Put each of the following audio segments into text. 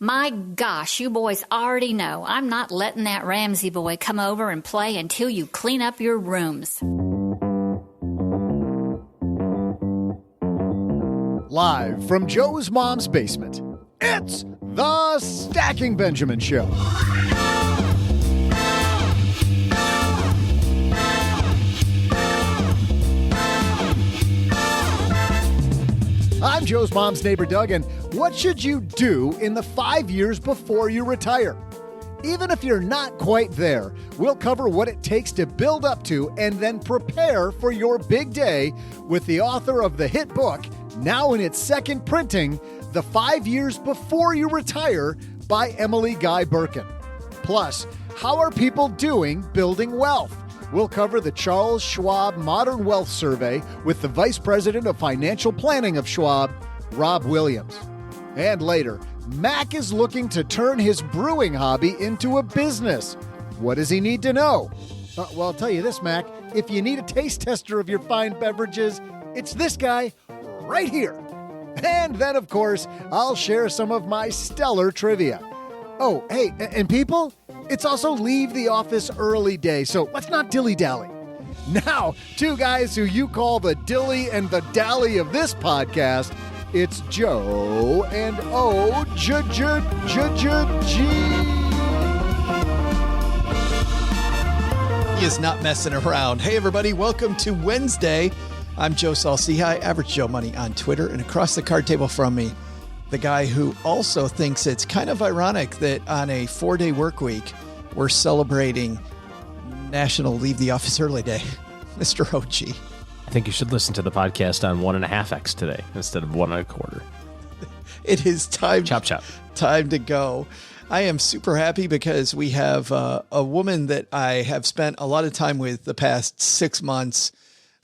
My gosh, you boys already know I'm not letting that Ramsey boy come over and play until you clean up your rooms. Live from Joe's mom's basement, it's the Stacking Benjamin Show. I'm Joe's mom's neighbor, Doug, and what should you do in the 5 years before you retire? Even if you're not quite there, we'll cover what it takes to build up to and then prepare for your big day with the author of the hit book, now in its second printing, The 5 Years Before You Retire by Emily Guy Birken. Plus, how are people doing building wealth? We'll cover the Charles Schwab Modern Wealth Survey with the Vice President of Financial Planning of Schwab, Rob Williams. And later, Mac is looking to turn his brewing hobby into a business. What does he need to know? Well, I'll tell you this, Mac. If you need a taste tester of your fine beverages, it's this guy right here. And then, of course, I'll share some of my stellar trivia. Oh, hey, and people, it's also leave the office early day, so let's not dilly-dally. Now, two guys who you call the dilly and the dally of this podcast, it's Joe and O-J-J-J-G. He is not messing around. Hey, everybody, welcome to Wednesday. I'm Joe Saul-Sehy, Average Joe Money on Twitter, and across the card table from me, the guy who also thinks it's kind of ironic that on a 4-day work week, we're celebrating National Leave the Office Early Day, Mr. OG. I think you should listen to the podcast on 1.5x today instead of 1.25. It is time. Chop, chop. Time to go. I am super happy because we have a woman that I have spent a lot of time with the past 6 months,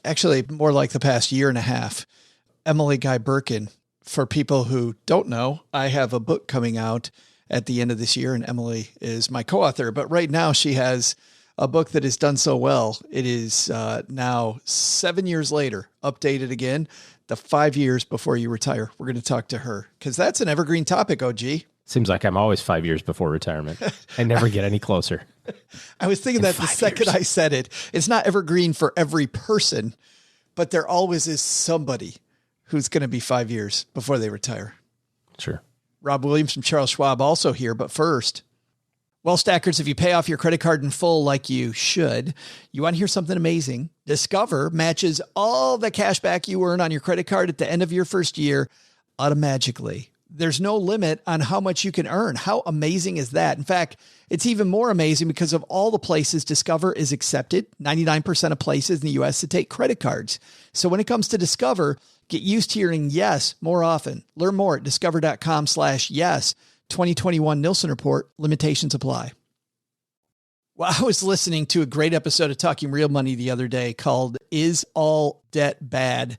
actually more like the past year and a half, Emily Guy Birken. For people who don't know, I have a book coming out at the end of this year, and Emily is my co-author. But right now she has a book that has done so well. It is now 7 years later, updated again, the 5 years before you retire. We're going to talk to her because that's an evergreen topic, OG. Seems like I'm always 5 years before retirement. I never get any closer. I was thinking that the second I said it. It's not evergreen for every person, but there always is somebody who's going to be 5 years before they retire. Sure. Rob Williams from Charles Schwab also here. But first, well, Stackers, if you pay off your credit card in full like you should, you want to hear something amazing? Discover matches all the cash back you earn on your credit card at the end of your first year automatically. There's no limit on how much you can earn. How amazing is that? In fact, it's even more amazing because of all the places Discover is accepted, 99% of places in the U.S. to take credit cards. So when it comes to Discover, get used to hearing yes more often. Learn more at discover.com/yes. 2021 Nielsen Report. Limitations apply. Well, I was listening to a great episode of Talking Real Money the other day called Is All Debt Bad?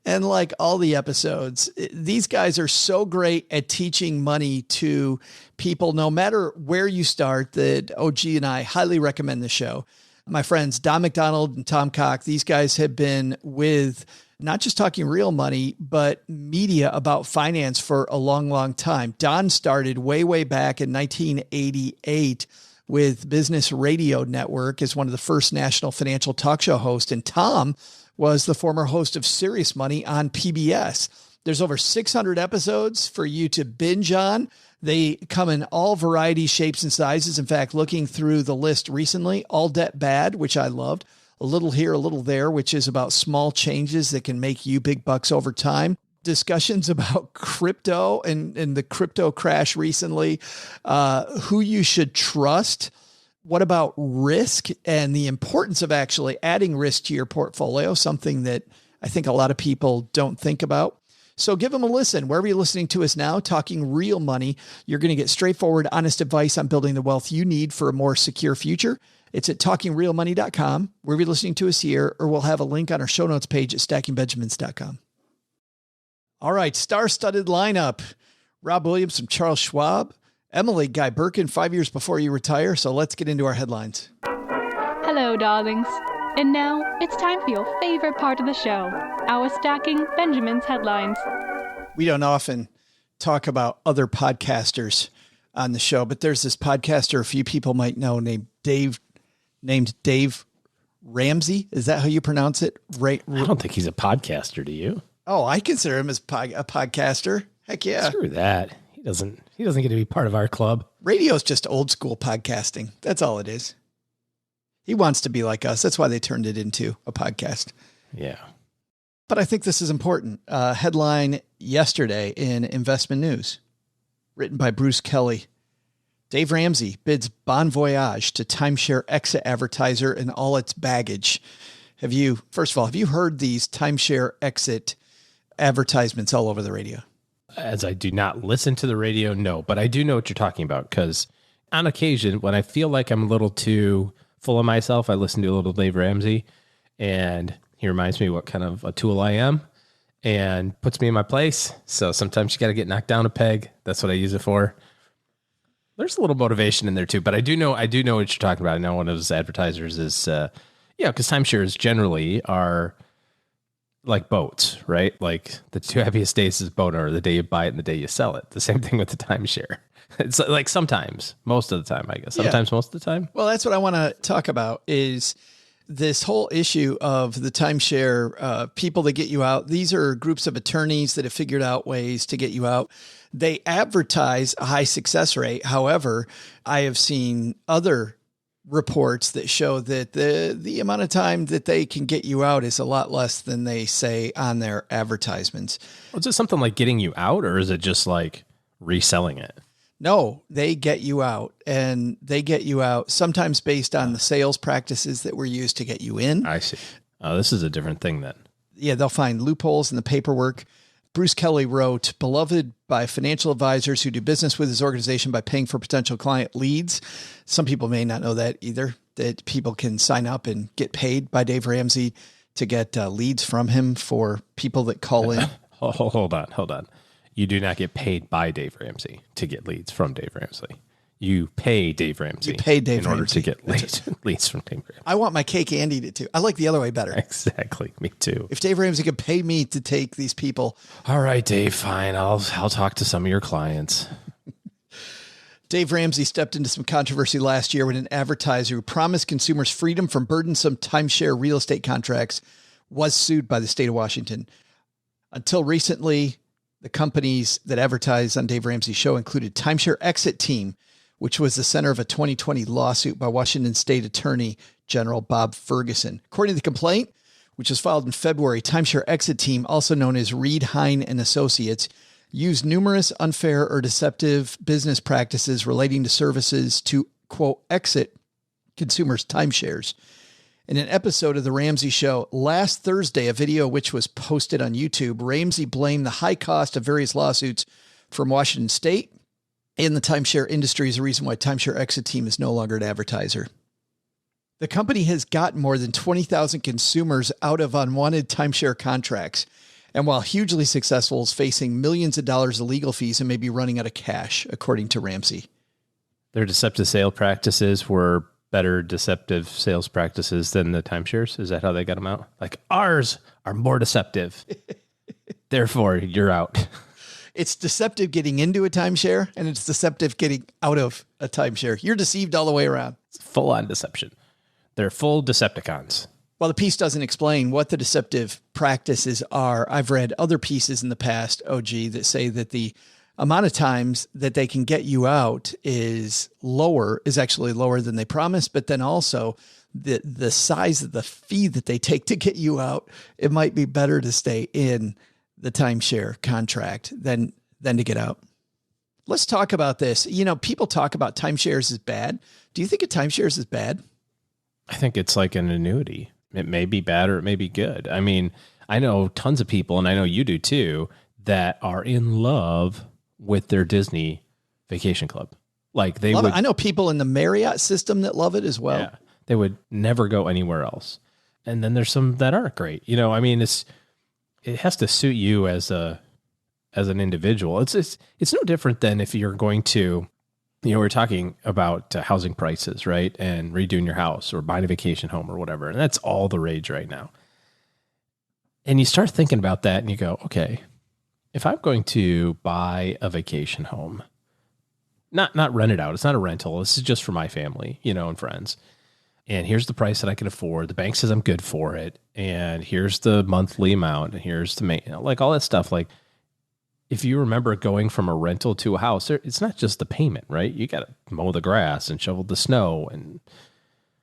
And like all the episodes, these guys are so great at teaching money to people, no matter where you start, that OG and I highly recommend the show. My friends, Don McDonald and Tom Cock, these guys have been with not just Talking Real Money, but media about finance for a long, long time. Don started way back in 1988 with Business Radio Network as one of the first national financial talk show hosts. And Tom was the former host of Serious Money on PBS. There's over 600 episodes for you to binge on. They come in all varieties, shapes, and sizes. In fact, looking through the list recently, All Debt Bad, which I loved, A Little Here, A Little There, which is about small changes that can make you big bucks over time. Discussions about crypto and the crypto crash recently, who you should trust. What about risk and the importance of actually adding risk to your portfolio, something that I think a lot of people don't think about. So give them a listen. Wherever you're listening to us now, Talking Real Money, you're going to get straightforward, honest advice on building the wealth you need for a more secure future. It's at talkingrealmoney.com, wherever you're listening to us here, or we'll have a link on our show notes page at stackingbenjamins.com. All right, star-studded lineup. Rob Williams from Charles Schwab, Emily Guy Birken, 5 years before you retire. So let's get into our headlines. Hello, darlings. And now it's time for your favorite part of the show, our Stacking Benjamin's headlines. We don't often talk about other podcasters on the show, but there's this podcaster a few people might know named Dave Ramsey. Is that how you pronounce it? Right. I don't think he's a podcaster. Do you? Oh, I consider him as a podcaster. Heck yeah. Screw that. He doesn't get to be part of our club. Radio is just old school podcasting. That's all it is. He wants to be like us. That's why they turned it into a podcast. Yeah. But I think this is important. Headline yesterday in Investment News, written by Bruce Kelly. Dave Ramsey bids bon voyage to timeshare-Exit advertiser and all its baggage. First of all, have you heard these timeshare-Exit advertisements all over the radio? As I do not listen to the radio, no, but I do know what you're talking about, because on occasion, when I feel like I'm a little too full of myself, I listen to a little Dave Ramsey, and he reminds me what kind of a tool I am and puts me in my place. So sometimes you got to get knocked down a peg. That's what I use it for. There's a little motivation in there too, but I do know what you're talking about. I know one of those advertisers is, because timeshares generally are like boats, right? Like the two happiest days is boat are the day you buy it and the day you sell it. The same thing with the timeshare. It's like sometimes, most of the time, I guess. Sometimes, most of the time. Well, that's what I want to talk about is this whole issue of the timeshare people that get you out. These are groups of attorneys that have figured out ways to get you out. They advertise a high success rate. However, I have seen other reports that show that the amount of time that they can get you out is a lot less than they say on their advertisements. Is it something like getting you out, or is it just like reselling it? No, they get you out, and they get you out sometimes based on the sales practices that were used to get you in. I see. Oh, this is a different thing then. Yeah, they'll find loopholes in the paperwork. Bruce Kelly wrote, beloved by financial advisors who do business with his organization by paying for potential client leads. Some people may not know that either, that people can sign up and get paid by Dave Ramsey to get leads from him for people that call in. Hold on. You do not get paid by Dave Ramsey to get leads from Dave Ramsey. You pay Dave Ramsey. In order to get leads from Dave Ramsey. I want my cake and eat it too. I like the other way better. Exactly. Me too. If Dave Ramsey could pay me to take these people. All right, Dave, fine. I'll talk to some of your clients. Dave Ramsey stepped into some controversy last year when an advertiser who promised consumers freedom from burdensome timeshare real estate contracts was sued by the state of Washington. Until recently, the companies that advertised on Dave Ramsey's show included timeshare-Exit team, which was the center of a 2020 lawsuit by Washington State Attorney General Bob Ferguson. According to the complaint, which was filed in February, timeshare-Exit team, also known as Reed Hine and Associates, used numerous unfair or deceptive business practices relating to services to, quote, exit consumers' timeshares. In an episode of The Ramsey Show last Thursday, a video which was posted on YouTube, Ramsey blamed the high cost of various lawsuits from Washington State and the timeshare industry as a reason why timeshare-Exit team is no longer an advertiser. The company has gotten more than 20,000 consumers out of unwanted timeshare contracts, and while hugely successful, is facing millions of dollars of legal fees and may be running out of cash, according to Ramsey. Their deceptive sale practices were better deceptive sales practices than the timeshares? Is that how they got them out? Like, ours are more deceptive. Therefore, you're out. It's deceptive getting into a timeshare, and it's deceptive getting out of a timeshare. You're deceived all the way around. It's full-on deception. They're full Decepticons. Well, the piece doesn't explain what the deceptive practices are. I've read other pieces in the past, OG, that say that the amount of times that they can get you out is actually lower than they promised, but then also the size of the fee that they take to get you out, it might be better to stay in the timeshare contract than to get out. Let's talk about this. You know, people talk about timeshares as bad. Do you think a timeshares is bad? I think it's like an annuity. It may be bad or it may be good. I mean, I know tons of people, and I know you do too, that are in love with their Disney vacation club. Like they would. I know people in the Marriott system that love it as well. Yeah, they would never go anywhere else. And then there's some that aren't great. You know, I mean, it has to suit you as an individual. It's no different than if you're going to, you know, we're talking about housing prices, right? And redoing your house or buying a vacation home or whatever. And that's all the rage right now. And you start thinking about that and you go, okay, if I'm going to buy a vacation home, not rent it out, it's not a rental, this is just for my family, and friends. And here's the price that I can afford. The bank says I'm good for it. And here's the monthly amount. And here's the like all that stuff. Like, if you remember going from a rental to a house, it's not just the payment, right? You got to mow the grass and shovel the snow and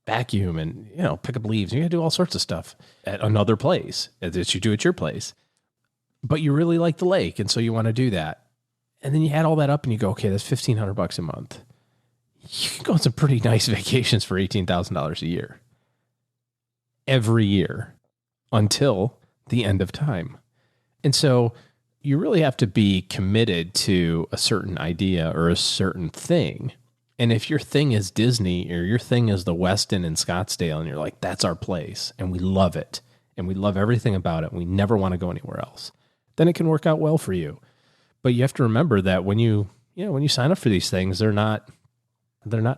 vacuum and, pick up leaves. You got to do all sorts of stuff at another place that you do at your place. But you really like the lake, and so you want to do that. And then you add all that up and you go, okay, that's $1,500 a month. You can go on some pretty nice vacations for $18,000 a year. Every year until the end of time. And so you really have to be committed to a certain idea or a certain thing. And if your thing is Disney or your thing is the Westin in Scottsdale and you're like, that's our place and we love it and we love everything about it and we never want to go anywhere else, then it can work out well for you. But you have to remember that when you sign up for these things, they're not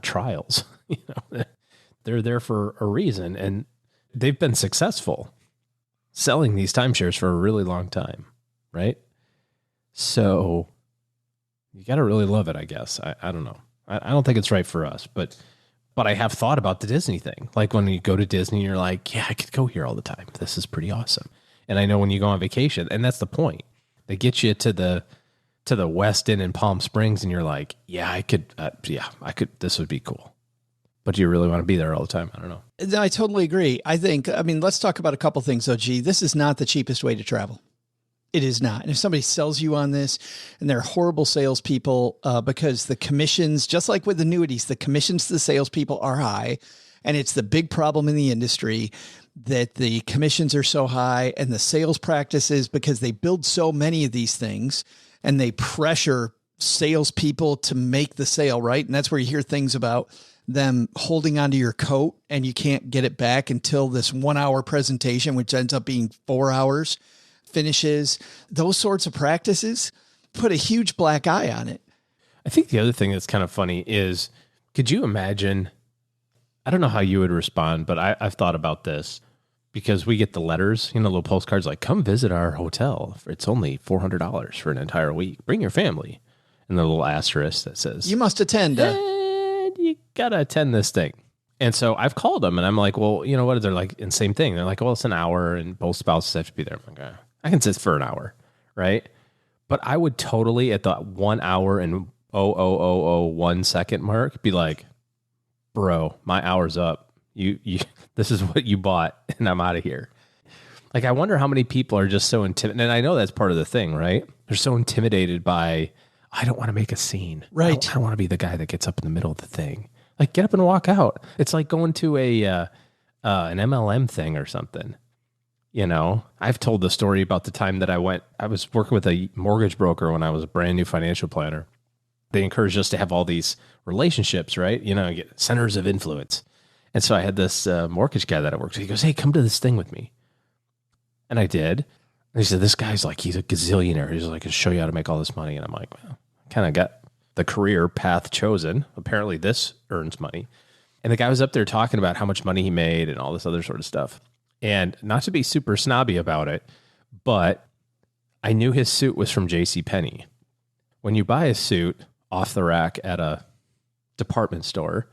trials. They're there for a reason, and they've been successful selling these timeshares for a really long time, right? So you got to really love it, I guess. I don't know. I don't think it's right for us, but I have thought about the Disney thing. Like when you go to Disney, you're like, yeah, I could go here all the time. This is pretty awesome. And I know when you go on vacation, and that's the point. They get you to the Westin in Palm Springs, and you're like, yeah, I could, this would be cool. But do you really want to be there all the time? I don't know. I totally agree. Let's talk about a couple things though, G. This is not the cheapest way to travel. It is not. And if somebody sells you on this and they're horrible salespeople, because the commissions, just like with annuities, the commissions to the salespeople are high. And it's the big problem in the industry that the commissions are so high and the sales practices, because they build so many of these things and they pressure salespeople to make the sale, right? And that's where you hear things about them holding onto your coat and you can't get it back until this 1 hour presentation, which ends up being 4 hours, finishes. Those sorts of practices put a huge black eye on it. I think the other thing that's kind of funny is, could you imagine, I don't know how you would respond, but I've thought about this because we get the letters, little postcards like, come visit our hotel. It's only $400 for an entire week. Bring your family. And the little asterisk that says, you must attend. You got to attend this thing. And so I've called them and I'm like, well, what are they like? And same thing. They're like, well, it's an hour and both spouses have to be there. I'm like, I can sit for an hour. Right. But I would totally at the 1 hour and 0.0001 second mark be like, bro, my hour's up. You this is what you bought and I'm out of here. Like, I wonder how many people are just so intimidated. And I know that's part of the thing, right? They're so intimidated by, I don't want to make a scene. Right. I don't want to be the guy that gets up in the middle of the thing. Like, get up and walk out. It's like going to an MLM thing or something. I've told the story about the time that I was working with a mortgage broker when I was a brand new financial planner. They encouraged us to have all these relationships, right? Get centers of influence. And so I had this mortgage guy that I worked with. He goes, hey, come to this thing with me. And I did. And he said, this guy's like, he's a gazillionaire. He's like, I can show you how to make all this money. And I'm like, well, kind of got the career path chosen. Apparently this earns money. And the guy was up there talking about how much money he made and all this other sort of stuff. And not to be super snobby about it, but I knew his suit was from JCPenney. When you buy a suit off the rack at a department store,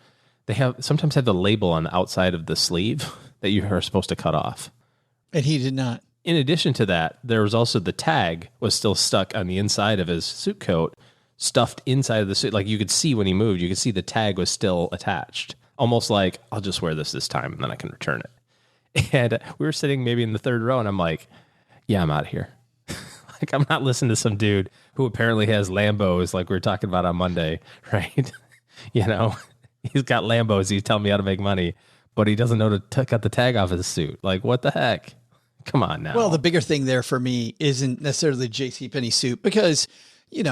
they sometimes have the label on the outside of the sleeve that you are supposed to cut off. And he did not. In addition to that, there was also the tag was still stuck on the inside of his suit coat, stuffed inside of the suit. Like, you could see when he moved, you could see the tag was still attached. Almost like, I'll just wear this time and then I can return it. And we were sitting maybe in the third row and I'm like, yeah, I'm out of here. Like, I'm not listening to some dude who apparently has Lambos, like we were talking about on Monday, right? He's got Lambos. He's telling me how to make money, but he doesn't know to cut the tag off his suit. Like, what the heck? Come on now. Well, the bigger thing there for me isn't necessarily the JCPenney suit because, you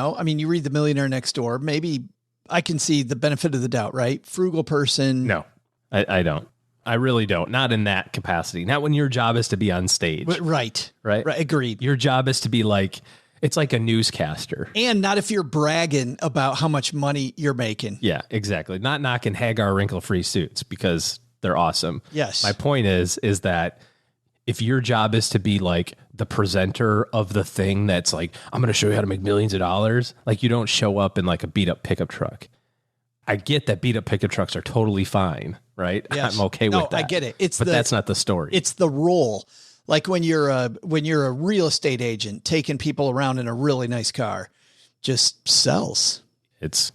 read The Millionaire Next Door. Maybe I can see the benefit of the doubt, right? Frugal person. No, I don't. I really don't. Not in that capacity. Not when your job is to be on stage. Right. Agreed. Your job is to be like, it's like a newscaster. And not if you're bragging about how much money you're making. Yeah, exactly. Not knocking Hagar wrinkle-free suits because they're awesome. Yes. My point is that if your job is to be like the presenter of the thing that's like, I'm going to show you how to make millions of dollars. Like, you don't show up in like a beat up pickup truck. I get that beat up pickup trucks are totally fine, right? Yes. I'm okay with that. I get it. But that's not the story. It's the role. Like when you're a real estate agent taking people around in a really nice car, just sells. It's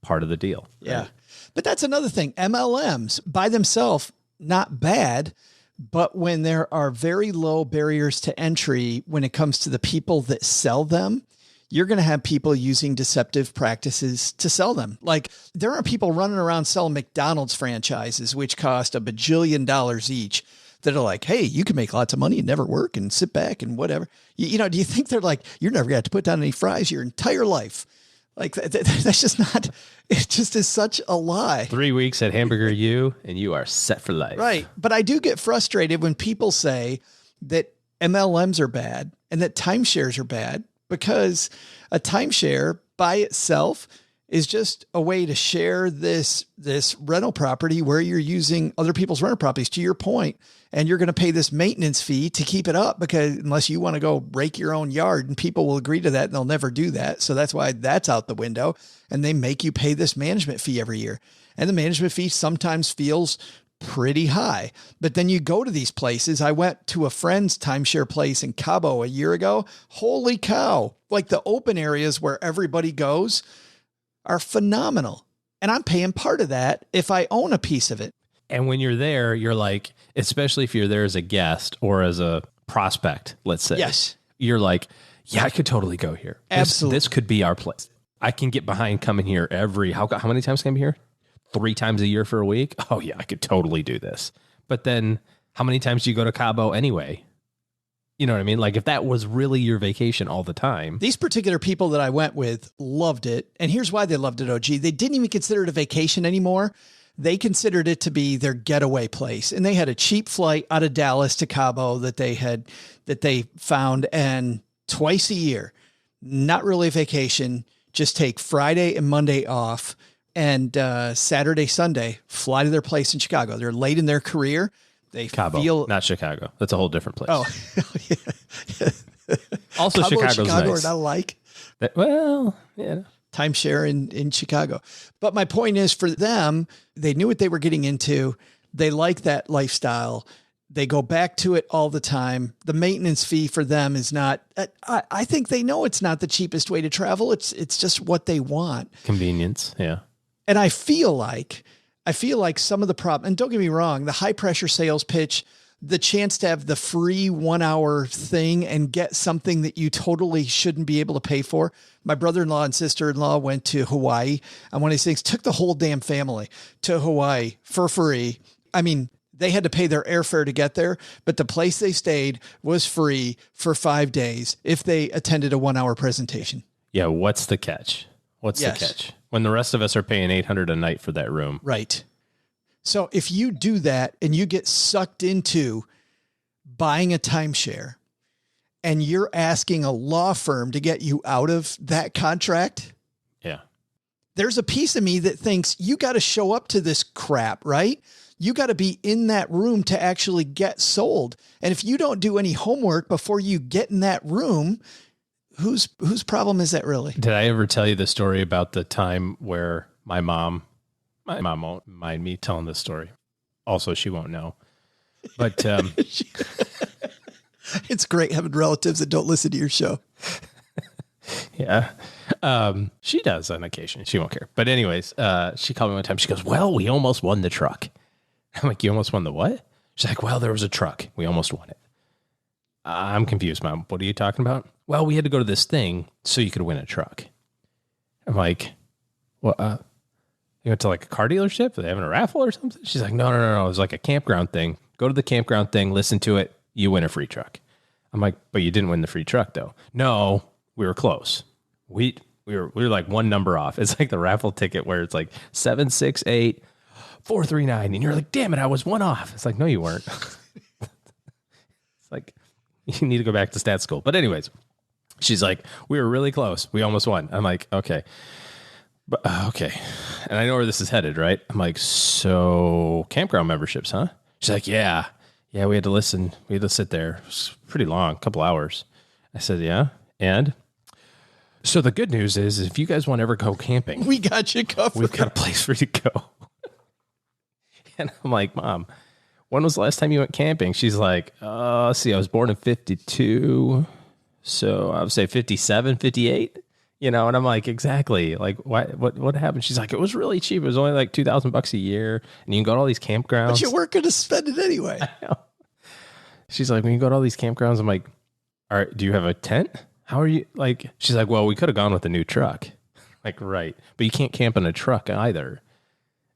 part of the deal. Yeah. Right? But that's another thing. MLMs by themselves, not bad. But when there are very low barriers to entry, when it comes to the people that sell them, you're going to have people using deceptive practices to sell them. Like there are people running around selling McDonald's franchises, which cost $1 bajillion each, that are like, hey, you can make lots of money and never work and sit back and whatever. You know, do you think they're like, you're never going to have to put down any fries your entire life? Like that's just not, it just is such a lie. 3 weeks at Hamburger U and you are set for life. Right. But I do get frustrated when people say that MLMs are bad and that timeshares are bad, because a timeshare by itself is just a way to share this rental property where you're using other people's rental properties, to your point, and you're going to pay this maintenance fee to keep it up, because unless you want to go rake your own yard, and people will agree to that and they'll never do that. So that's why that's out the window, and they make you pay this management fee every year. And the management fee sometimes feels pretty high, but then you go to these places. I went to a friend's timeshare place in Cabo a year ago. Holy cow. Like the open areas where everybody goes are phenomenal. And I'm paying part of that if I own a piece of it. And when you're there, you're like, especially if you're there as a guest or as a prospect, let's say, yes, you're like, yeah, I could totally go here. Absolutely. This could be our place. I can get behind coming here how many times can I be here? 3 times a year for a week? Oh yeah, I could totally do this. But then how many times do you go to Cabo anyway? You know what I mean? Like if that was really your vacation all the time. These particular people that I went with loved it. And here's why they loved it, OG. They didn't even consider it a vacation anymore. They considered it to be their getaway place. And they had a cheap flight out of Dallas to Cabo that they found, and twice a year, not really a vacation, just take Friday and Monday off, and Saturday, Sunday, fly to their place in Chicago. They're late in their career. They Cabo, not Chicago. That's a whole different place. Oh, yeah. Also, Cabo Chicago's and Chicago nice. are not alike. Well, yeah. Timeshare in Chicago. But my point is, for them, they knew what they were getting into. They like that lifestyle. They go back to it all the time. The maintenance fee for them is not, I think they know it's not the cheapest way to travel. It's just what they want. Convenience. Yeah. And I feel like some of the problem, and don't get me wrong, the high pressure sales pitch, the chance to have the free 1 hour thing and get something that you totally shouldn't be able to pay for. My brother-in-law and sister-in-law went to Hawaii, and one of these things took the whole damn family to Hawaii for free. I mean, they had to pay their airfare to get there, but the place they stayed was free for 5 days if they attended a 1 hour presentation. Yeah. What's the catch? What's the catch? When the rest of us are paying $800 a night for that room. Right. So if you do that and you get sucked into buying a timeshare and you're asking a law firm to get you out of that contract, yeah, there's a piece of me that thinks you got to show up to this crap, right? You got to be in that room to actually get sold. And if you don't do any homework before you get in that room, whose problem is that really? Did I ever tell you the story about the time where my mom won't mind me telling this story. Also, she won't know. But it's great having relatives that don't listen to your show. Yeah. She does on occasion. She won't care. But anyways, she called me one time. She goes, well, we almost won the truck. I'm like, you almost won the what? She's like, well, there was a truck. We almost won it. I'm confused, Mom. What are you talking about? Well, we had to go to this thing so you could win a truck. I'm like, what? You went to like a car dealership? Are they having a raffle or something? She's like, no. It was like a campground thing. Go to the campground thing, listen to it. You win a free truck. I'm like, but you didn't win the free truck though. No, we were close. We were like one number off. It's like the raffle ticket where it's like 768 439. And you're like, damn it, I was one off. It's like, no, you weren't. It's like, you need to go back to stat school. But anyways, she's like, we were really close. We almost won. I'm like, okay. But okay. And I know where this is headed, right? I'm like, so campground memberships, huh? She's like, yeah, Yeah, we had to listen. We had to sit there. It was pretty long, a couple hours. I said, yeah. And so the good news is if you guys want to ever go camping, We got you covered. we've got a place for you to go. And I'm like, Mom, when was the last time you went camping? She's like, let's see, I was born in 52. So I would say 57, 58. And I'm like, exactly. Like, what happened? She's like, it was really cheap. It was only like $2,000 a year. And you can go to all these campgrounds. But you weren't going to spend it anyway. She's like, when you go to all these campgrounds, I'm like, all right, do you have a tent? How are you? Like, she's like, well, we could have gone with a new truck. Like, right. But you can't camp in a truck either.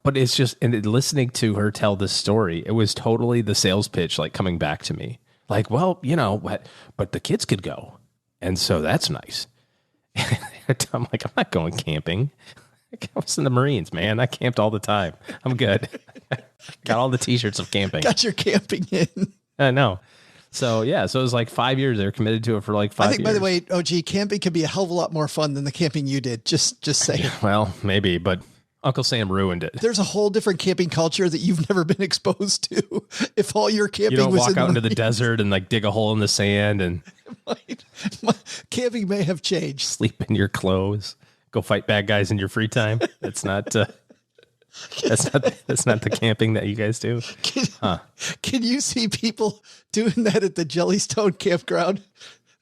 But it's just, and listening to her tell this story, it was totally the sales pitch, like coming back to me. Like, well, but the kids could go. And so that's nice. I'm like, I'm not going camping. I was in the Marines, man. I camped all the time. I'm good. Got all the t-shirts of camping. Got your camping in. I know. So, yeah. So it was like 5 years. They were committed to it for like 5 years. I think, by the way, OG, camping can be a hell of a lot more fun than the camping you did. Just saying. Well, maybe, but Uncle Sam ruined it. There's a whole different camping culture that you've never been exposed to. If all your camping you don't was walk out into the Marines. desert and like dig a hole in the sand and Camping may have changed. sleep in your clothes, go fight bad guys in your free time. That's not that's not the camping that you guys do. Can you see people doing that at the Jellystone campground?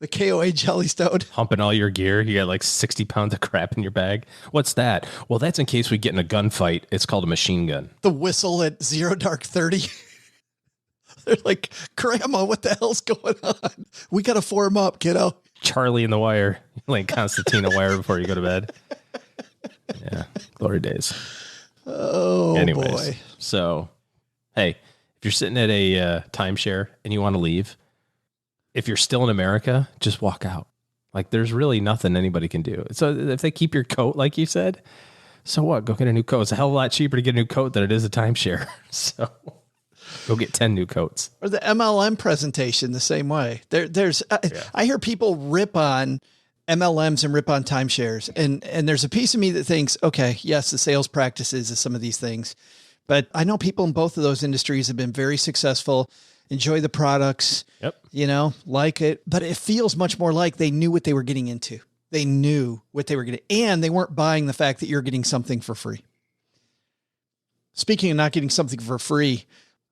The KOA Jellystone. Humping all your gear. You got like 60 pounds of crap in your bag. What's that? Well, that's in case we get in a gunfight. It's called a machine gun. The whistle at 0 dark 30. They're like, Grandma, what the hell's going on? We got to form up, kiddo. Charlie in the Wire. Like Constantine Wire before you go to bed. Yeah. Glory days. Oh, Anyways, boy. So, hey, if you're sitting at a timeshare and you want to leave, if you're still in America, just walk out. Like, there's really nothing anybody can do. So if they keep your coat, like you said, so what? Go get a new coat. It's a hell of a lot cheaper to get a new coat than it is a timeshare. So go get 10 new coats. Or the MLM presentation the same way. I hear people rip on MLMs and rip on timeshares. And there's a piece of me that thinks, okay, yes, the sales practices of some of these things. But I know people in both of those industries have been very successful, enjoy the products, like it. But it feels much more like they knew what they were getting into. They knew what they were getting, and they weren't buying the fact that you're getting something for free. Speaking of not getting something for free,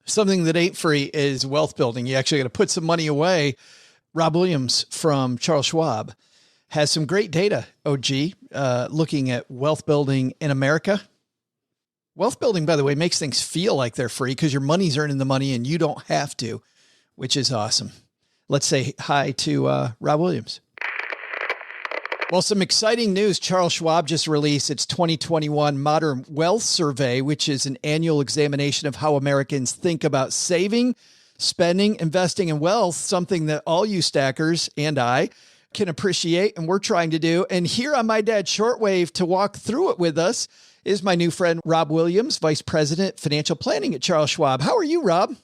something that ain't free is wealth building. You actually got to put some money away. Rob Williams from Charles Schwab has some great data, OG, looking at wealth building in America. Wealth building, by the way, makes things feel like they're free because your money's earning the money and you don't have to, which is awesome. Let's say hi to Rob Williams. Well, some exciting news. Charles Schwab just released its 2021 Modern Wealth Survey, which is an annual examination of how Americans think about saving, spending, investing, and wealth, something that all you stackers and I can appreciate and we're trying to do. And here on My Dad's Shortwave to walk through it with us is my new friend, Rob Williams, Vice President, Financial Planning at Charles Schwab. How are you, Rob?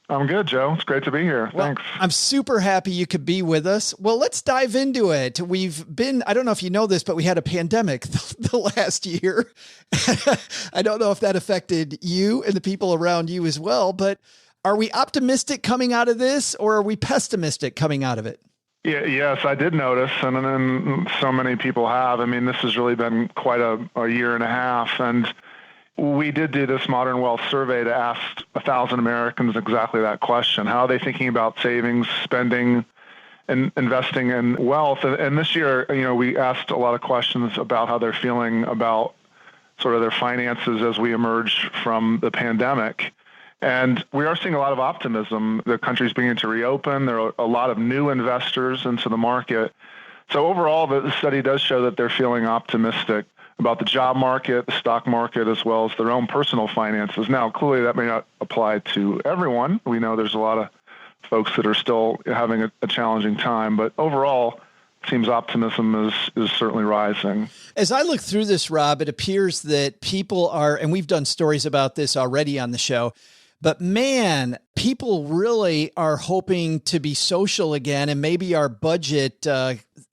I'm good, Joe. It's great to be here. Thanks. I'm super happy you could be with us. Well, let's dive into it. I don't know if you know this, but we had a pandemic the last year. I don't know if that affected you and the people around you as well, but are we optimistic coming out of this or are we pessimistic coming out of it? Yeah, yes, I did notice, and so many people have. I mean, this has really been quite a year and a half, and we did do this Modern Wealth Survey to ask 1,000 Americans exactly that question. How are they thinking about savings, spending, and investing in wealth? And this year, we asked a lot of questions about how they're feeling about sort of their finances as we emerge from the pandemic. And we are seeing a lot of optimism. The country's beginning to reopen. There are a lot of new investors into the market. So overall, the study does show that they're feeling optimistic about the job market, the stock market, as well as their own personal finances. Now, clearly that may not apply to everyone. We know there's a lot of folks that are still having a challenging time, but overall, it seems optimism is certainly rising. As I look through this, Rob, it appears that people are, and we've done stories about this already on the show, but man, people really are hoping to be social again. And maybe our budget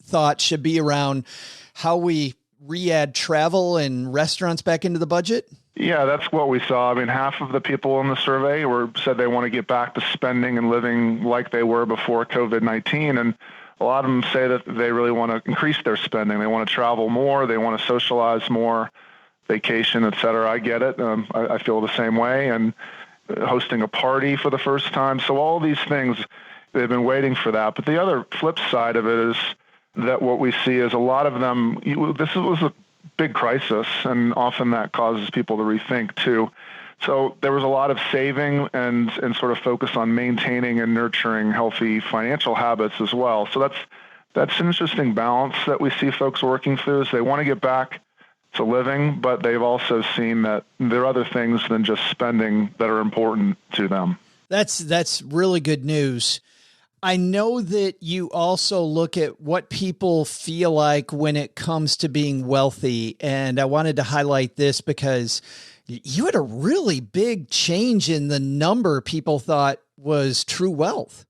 thought should be around how we re-add travel and restaurants back into the budget. Yeah, that's what we saw. I mean, half of the people in the survey said they want to get back to spending and living like they were before COVID-19. And a lot of them say that they really want to increase their spending. They want to travel more. They want to socialize more, vacation, et cetera. I get it. I feel the same way. And hosting a party for the first time. So all these things, they've been waiting for that. But the other flip side of it is that what we see is a lot of them, this was a big crisis, and often that causes people to rethink too. So there was a lot of saving and sort of focus on maintaining and nurturing healthy financial habits as well. So that's an interesting balance that we see folks working through, is they want to get back to living, but they've also seen that there are other things than just spending that are important to them. That's really good news. I know that you also look at what people feel like when it comes to being wealthy. And I wanted to highlight this because you had a really big change in the number people thought was true wealth.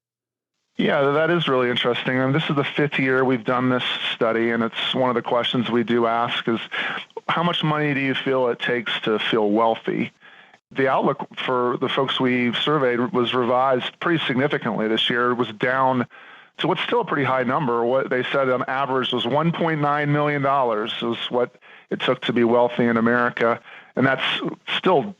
Yeah, that is really interesting. And this is the 5th year we've done this study. And it's one of the questions we do ask is, how much money do you feel it takes to feel wealthy? The outlook for the folks we surveyed was revised pretty significantly this year. It was down to what's still a pretty high number. What they said on average was $1.9 million was what it took to be wealthy in America. And that's still,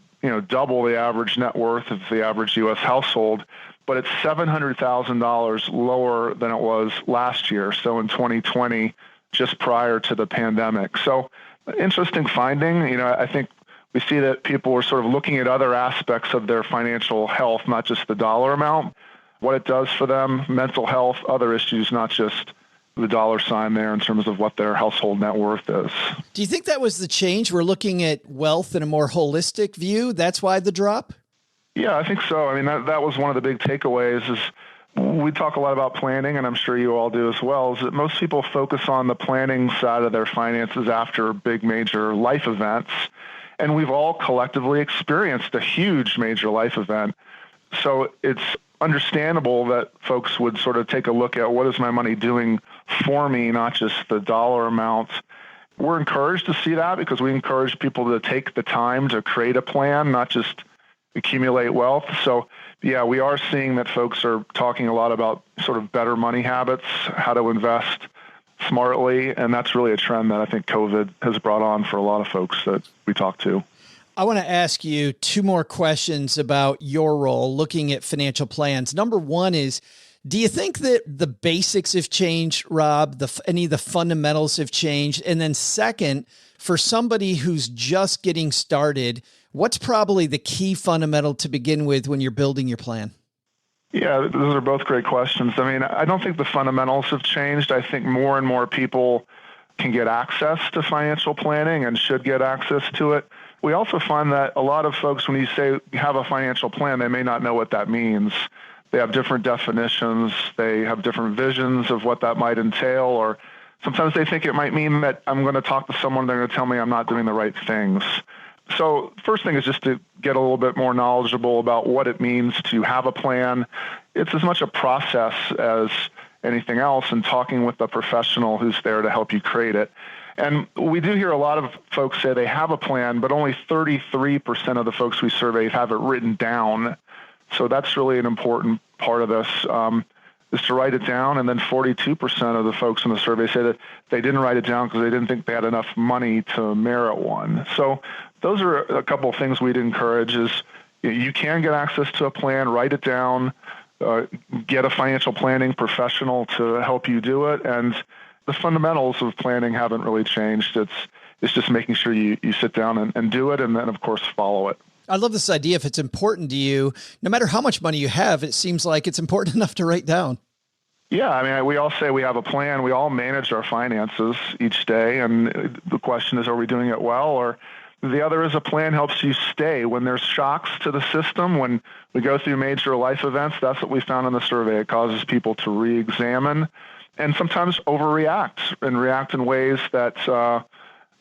double the average net worth of the average U.S. household, but it's $700,000 lower than it was last year. So in 2020, just prior to the pandemic. So interesting finding. I think we see that people are sort of looking at other aspects of their financial health, not just the dollar amount, what it does for them, mental health, other issues, not just the dollar sign there in terms of what their household net worth is. Do you think that was the change? We're looking at wealth in a more holistic view. That's why the drop? Yeah, I think so. I mean, that was one of the big takeaways is we talk a lot about planning, and I'm sure you all do as well, is that most people focus on the planning side of their finances after big major life events. And we've all collectively experienced a huge major life event. So it's understandable that folks would sort of take a look at what is my money doing for me, not just the dollar amount. We're encouraged to see that because we encourage people to take the time to create a plan, not just accumulate wealth. So yeah, we are seeing that folks are talking a lot about sort of better money habits, how to invest smartly. And that's really a trend that I think COVID has brought on for a lot of folks that we talk to. I want to ask you 2 more questions about your role looking at financial plans. Number one is, do you think that the basics have changed, Rob? Any of the fundamentals have changed? And then second, for somebody who's just getting started, what's probably the key fundamental to begin with when you're building your plan? Yeah, those are both great questions. I mean, I don't think the fundamentals have changed. I think more and more people can get access to financial planning and should get access to it. We also find that a lot of folks, when you say you have a financial plan, they may not know what that means. They have different definitions. They have different visions of what that might entail, or sometimes they think it might mean that I'm going to talk to someone, they're going to tell me I'm not doing the right things. So first thing is just to get a little bit more knowledgeable about what it means to have a plan. It's as much a process as anything else, and talking with a professional who's there to help you create it. And we do hear a lot of folks say they have a plan, but only 33% of the folks we surveyed have it written down. So that's really an important part of this, is to write it down. And then 42% of the folks in the survey say that they didn't write it down because they didn't think they had enough money to merit one. So those are a couple of things we'd encourage is you can get access to a plan, write it down, get a financial planning professional to help you do it. And the fundamentals of planning haven't really changed. It's just making sure you sit down and do it, and then, of course, follow it. I love this idea. If it's important to you, no matter how much money you have, it seems like it's important enough to write down. Yeah, I mean, we all say we have a plan. We all manage our finances each day, and the question is, are we doing it well? Or the other is, a plan helps you stay when there's shocks to the system. When we go through major life events, that's what we found in the survey. It causes people to re-examine and sometimes overreact and react in ways that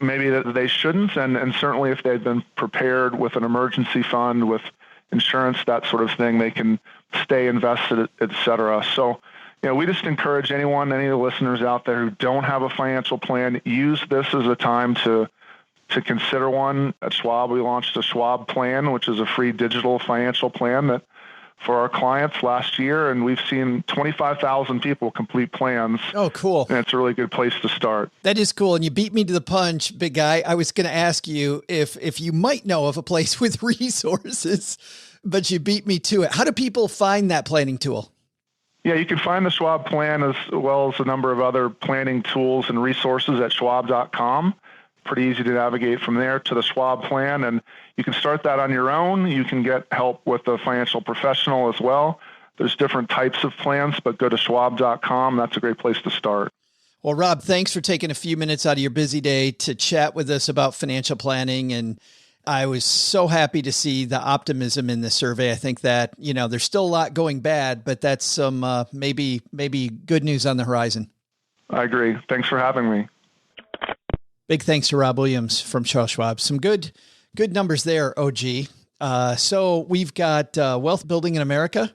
maybe that they shouldn't. And certainly if they've been prepared with an emergency fund, with insurance, that sort of thing, they can stay invested, et cetera. So, we just encourage anyone, any of the listeners out there who don't have a financial plan, use this as a time to to consider one. At Schwab, we launched a Schwab plan, which is a free digital financial plan that for our clients last year, and we've seen 25,000 people complete plans. Oh, cool. And it's a really good place to start. That is cool. And you beat me to the punch, big guy. I was going to ask you if you might know of a place with resources, but you beat me to it. How do people find that planning tool? Yeah, you can find the Schwab plan as well as a number of other planning tools and resources at schwab.com. Pretty easy to navigate from there to the Schwab plan, and you can start that on your own. You can get help with a financial professional as well. There's different types of plans, but go to schwab.com. That's a great place to start. Well, Rob, thanks for taking a few minutes out of your busy day to chat with us about financial planning. And I was so happy to see the optimism in the survey. I think that, there's still a lot going bad, but that's some maybe good news on the horizon. I agree. Thanks for having me. Big thanks to Rob Williams from Charles Schwab. Some good numbers there, OG. So we've got wealth building in America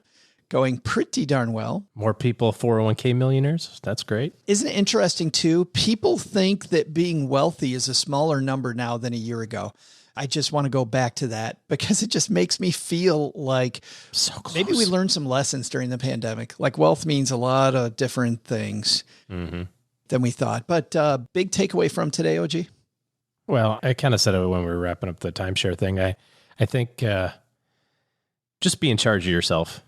going pretty darn well. More people 401k millionaires. That's great. Isn't it interesting too? People think that being wealthy is a smaller number now than a year ago. I just want to go back to that because it just makes me feel like so close. Maybe we learned some lessons during the pandemic. Like wealth means a lot of different things than we thought. But big takeaway from today, OG? Well, I kind of said it when we were wrapping up the timeshare thing. I think just be in charge of yourself.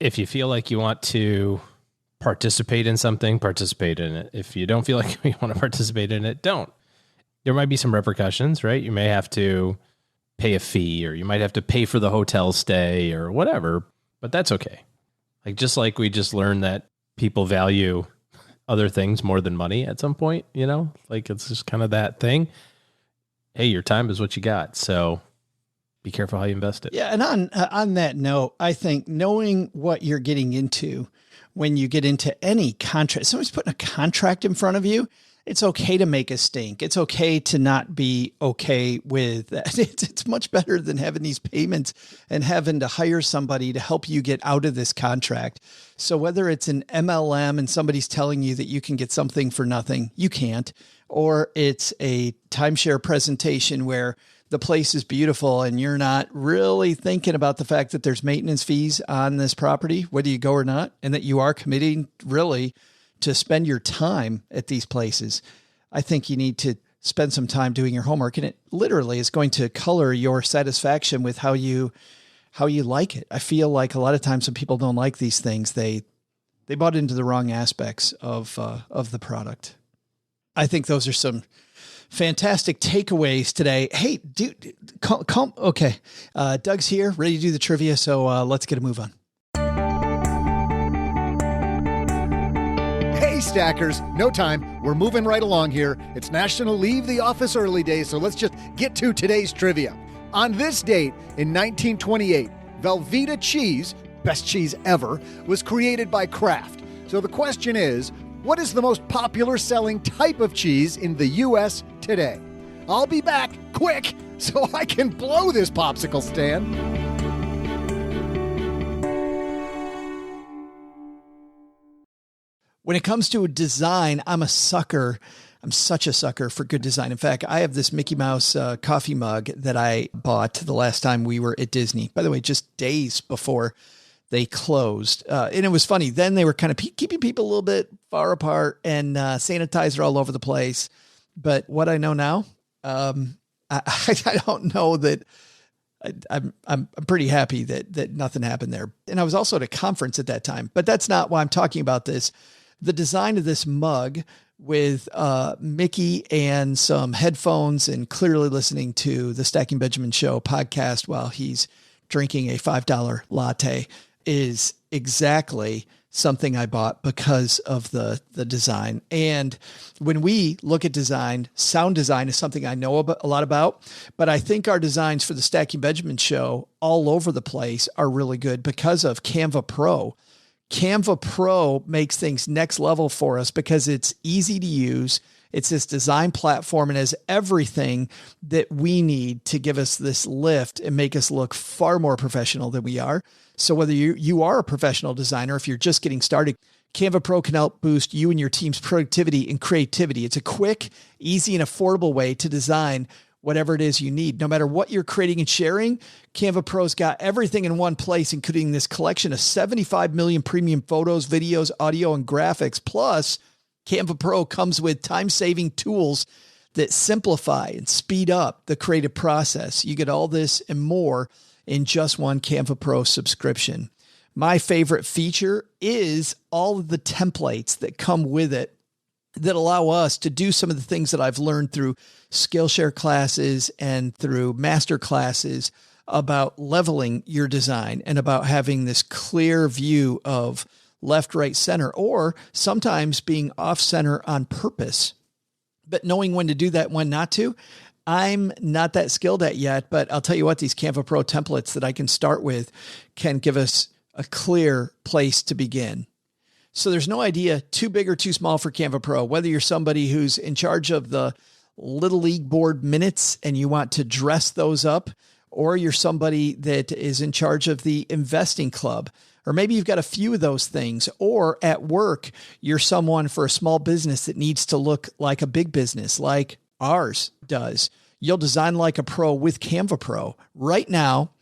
If you feel like you want to participate in something, participate in it. If you don't feel like you want to participate in it, don't. There might be some repercussions, right? You may have to pay a fee, or you might have to pay for the hotel stay or whatever, but that's okay. Just like we just learned that people value other things more than money at some point, it's just kind of that thing. Hey, your time is what you got. So be careful how you invest it. Yeah. And on that note, I think knowing what you're getting into when you get into any contract, somebody's putting a contract in front of you, it's okay to make a stink. It's okay to not be okay with that. It's much better than having these payments and having to hire somebody to help you get out of this contract. So whether it's an MLM and somebody's telling you that you can get something for nothing, you can't, or it's a timeshare presentation where the place is beautiful and you're not really thinking about the fact that there's maintenance fees on this property, whether you go or not, and that you are committing really to spend your time at these places, I think you need to spend some time doing your homework, and it literally is going to color your satisfaction with how you like it. I feel like a lot of times when people don't like these things, they bought into the wrong aspects of the product. I think those are some fantastic takeaways today. Hey, dude, calm. Okay. Doug's here, ready to do the trivia. So let's get a move on. Hey, Stackers, no time. We're moving right along here. It's National Leave the Office Early Day, so let's just get to today's trivia. On this date in 1928, Velveeta cheese, best cheese ever, was created by Kraft. So the question is, what is the most popular selling type of cheese in the U.S. today? I'll be back quick so I can blow this popsicle stand. When it comes to design, I'm a sucker. I'm such a sucker for good design. In fact, I have this Mickey Mouse coffee mug that I bought the last time we were at Disney. By the way, just days before they closed. And it was funny. Then they were kind of keeping people a little bit far apart and sanitizer all over the place. But what I know now, I don't know that. I'm pretty happy that nothing happened there. And I was also at a conference at that time, but that's not why I'm talking about this. The design of this mug with Mickey and some headphones and clearly listening to the Stacking Benjamin Show podcast while he's drinking a $5 latte is exactly something I bought because of the design. And when we look at design, sound design is something I know a lot about, but I think our designs for the Stacking Benjamin Show all over the place are really good because of Canva Pro. Canva Pro makes things next level for us because it's easy to use. It's this design platform and has everything that we need to give us this lift and make us look far more professional than we are. So whether you are a professional designer, if you're just getting started, Canva Pro can help boost you and your team's productivity and creativity. It's a quick, easy, and affordable way to design whatever it is you need. No matter what you're creating and sharing, Canva Pro's got everything in one place, including this collection of 75 million premium photos, videos, audio, and graphics. Plus, Canva Pro comes with time-saving tools that simplify and speed up the creative process. You get all this and more in just one Canva Pro subscription. My favorite feature is all of the templates that come with it that allow us to do some of the things that I've learned through Skillshare classes and through master classes about leveling your design and about having this clear view of left, right, center, or sometimes being off center on purpose, but knowing when to do that, when not to. I'm not that skilled at yet, but I'll tell you what, these Canva Pro templates that I can start with can give us a clear place to begin. So there's no idea too big or too small for Canva Pro, whether you're somebody who's in charge of the Little League board minutes and you want to dress those up, or you're somebody that is in charge of the investing club, or maybe you've got a few of those things, or at work, you're someone for a small business that needs to look like a big business like ours does. You'll design like a pro with Canva Pro. Right now,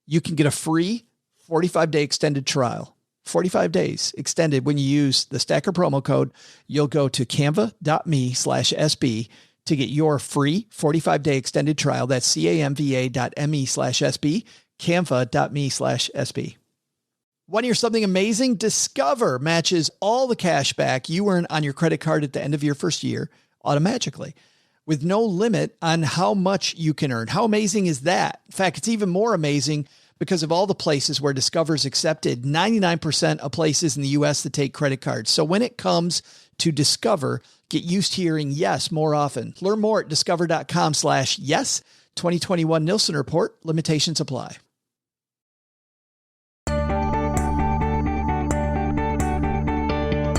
you can get a free 45-day extended trial. 45 days extended when you use the Stacker promo code. You'll go to canva.me/SB to get your free 45-day extended trial. That's canva.me/SB, canva.me/SB. Want to hear something amazing? Discover matches all the cash back you earn on your credit card at the end of your first year automatically, with no limit on how much you can earn. How amazing is that? In fact, it's even more amazing because of all the places where Discover's accepted, 99% of places in the U.S. that take credit cards. So when it comes to Discover, get used to hearing yes more often. Learn more at discover.com/yes. 2021 Nielsen Report. Limitations apply.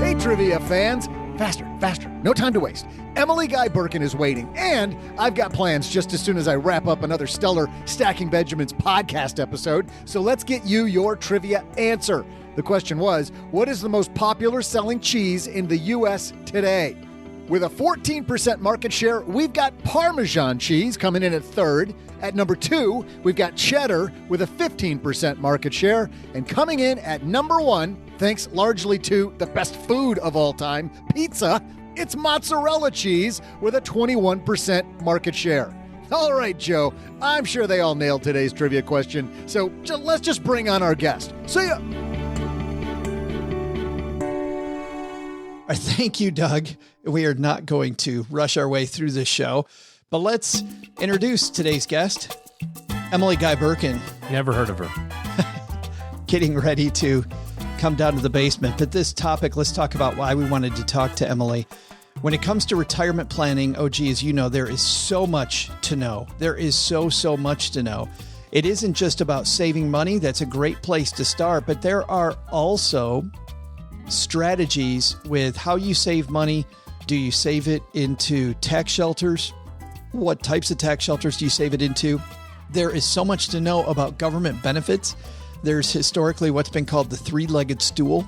Hey, trivia fans. Faster, faster. No time to waste. Emily Guy Birken is waiting, and I've got plans just as soon as I wrap up another stellar Stacking Benjamins podcast episode. So let's get you your trivia answer. The question was, what is the most popular selling cheese in the U.S. today? With a 14% market share, we've got Parmesan cheese coming in at third. At number 2, we've got cheddar with a 15% market share. And coming in at number 1, thanks largely to the best food of all time, pizza, it's mozzarella cheese with a 21% market share. All right, Joe, I'm sure they all nailed today's trivia question. So let's just bring on our guest. See ya. Thank you, Doug. We are not going to rush our way through this show, but let's introduce today's guest, Emily Guy Birken. Never heard of her. Getting ready to come down to the basement. But this topic, let's talk about why we wanted to talk to Emily. When it comes to retirement planning, OG, as you know, there is so much to know. There is so much to know. It isn't just about saving money. That's a great place to start, but there are also strategies with how you save money. Do you save it into tax shelters? What types of tax shelters do you save it into? There is so much to know about government benefits. There's historically what's been called the three-legged stool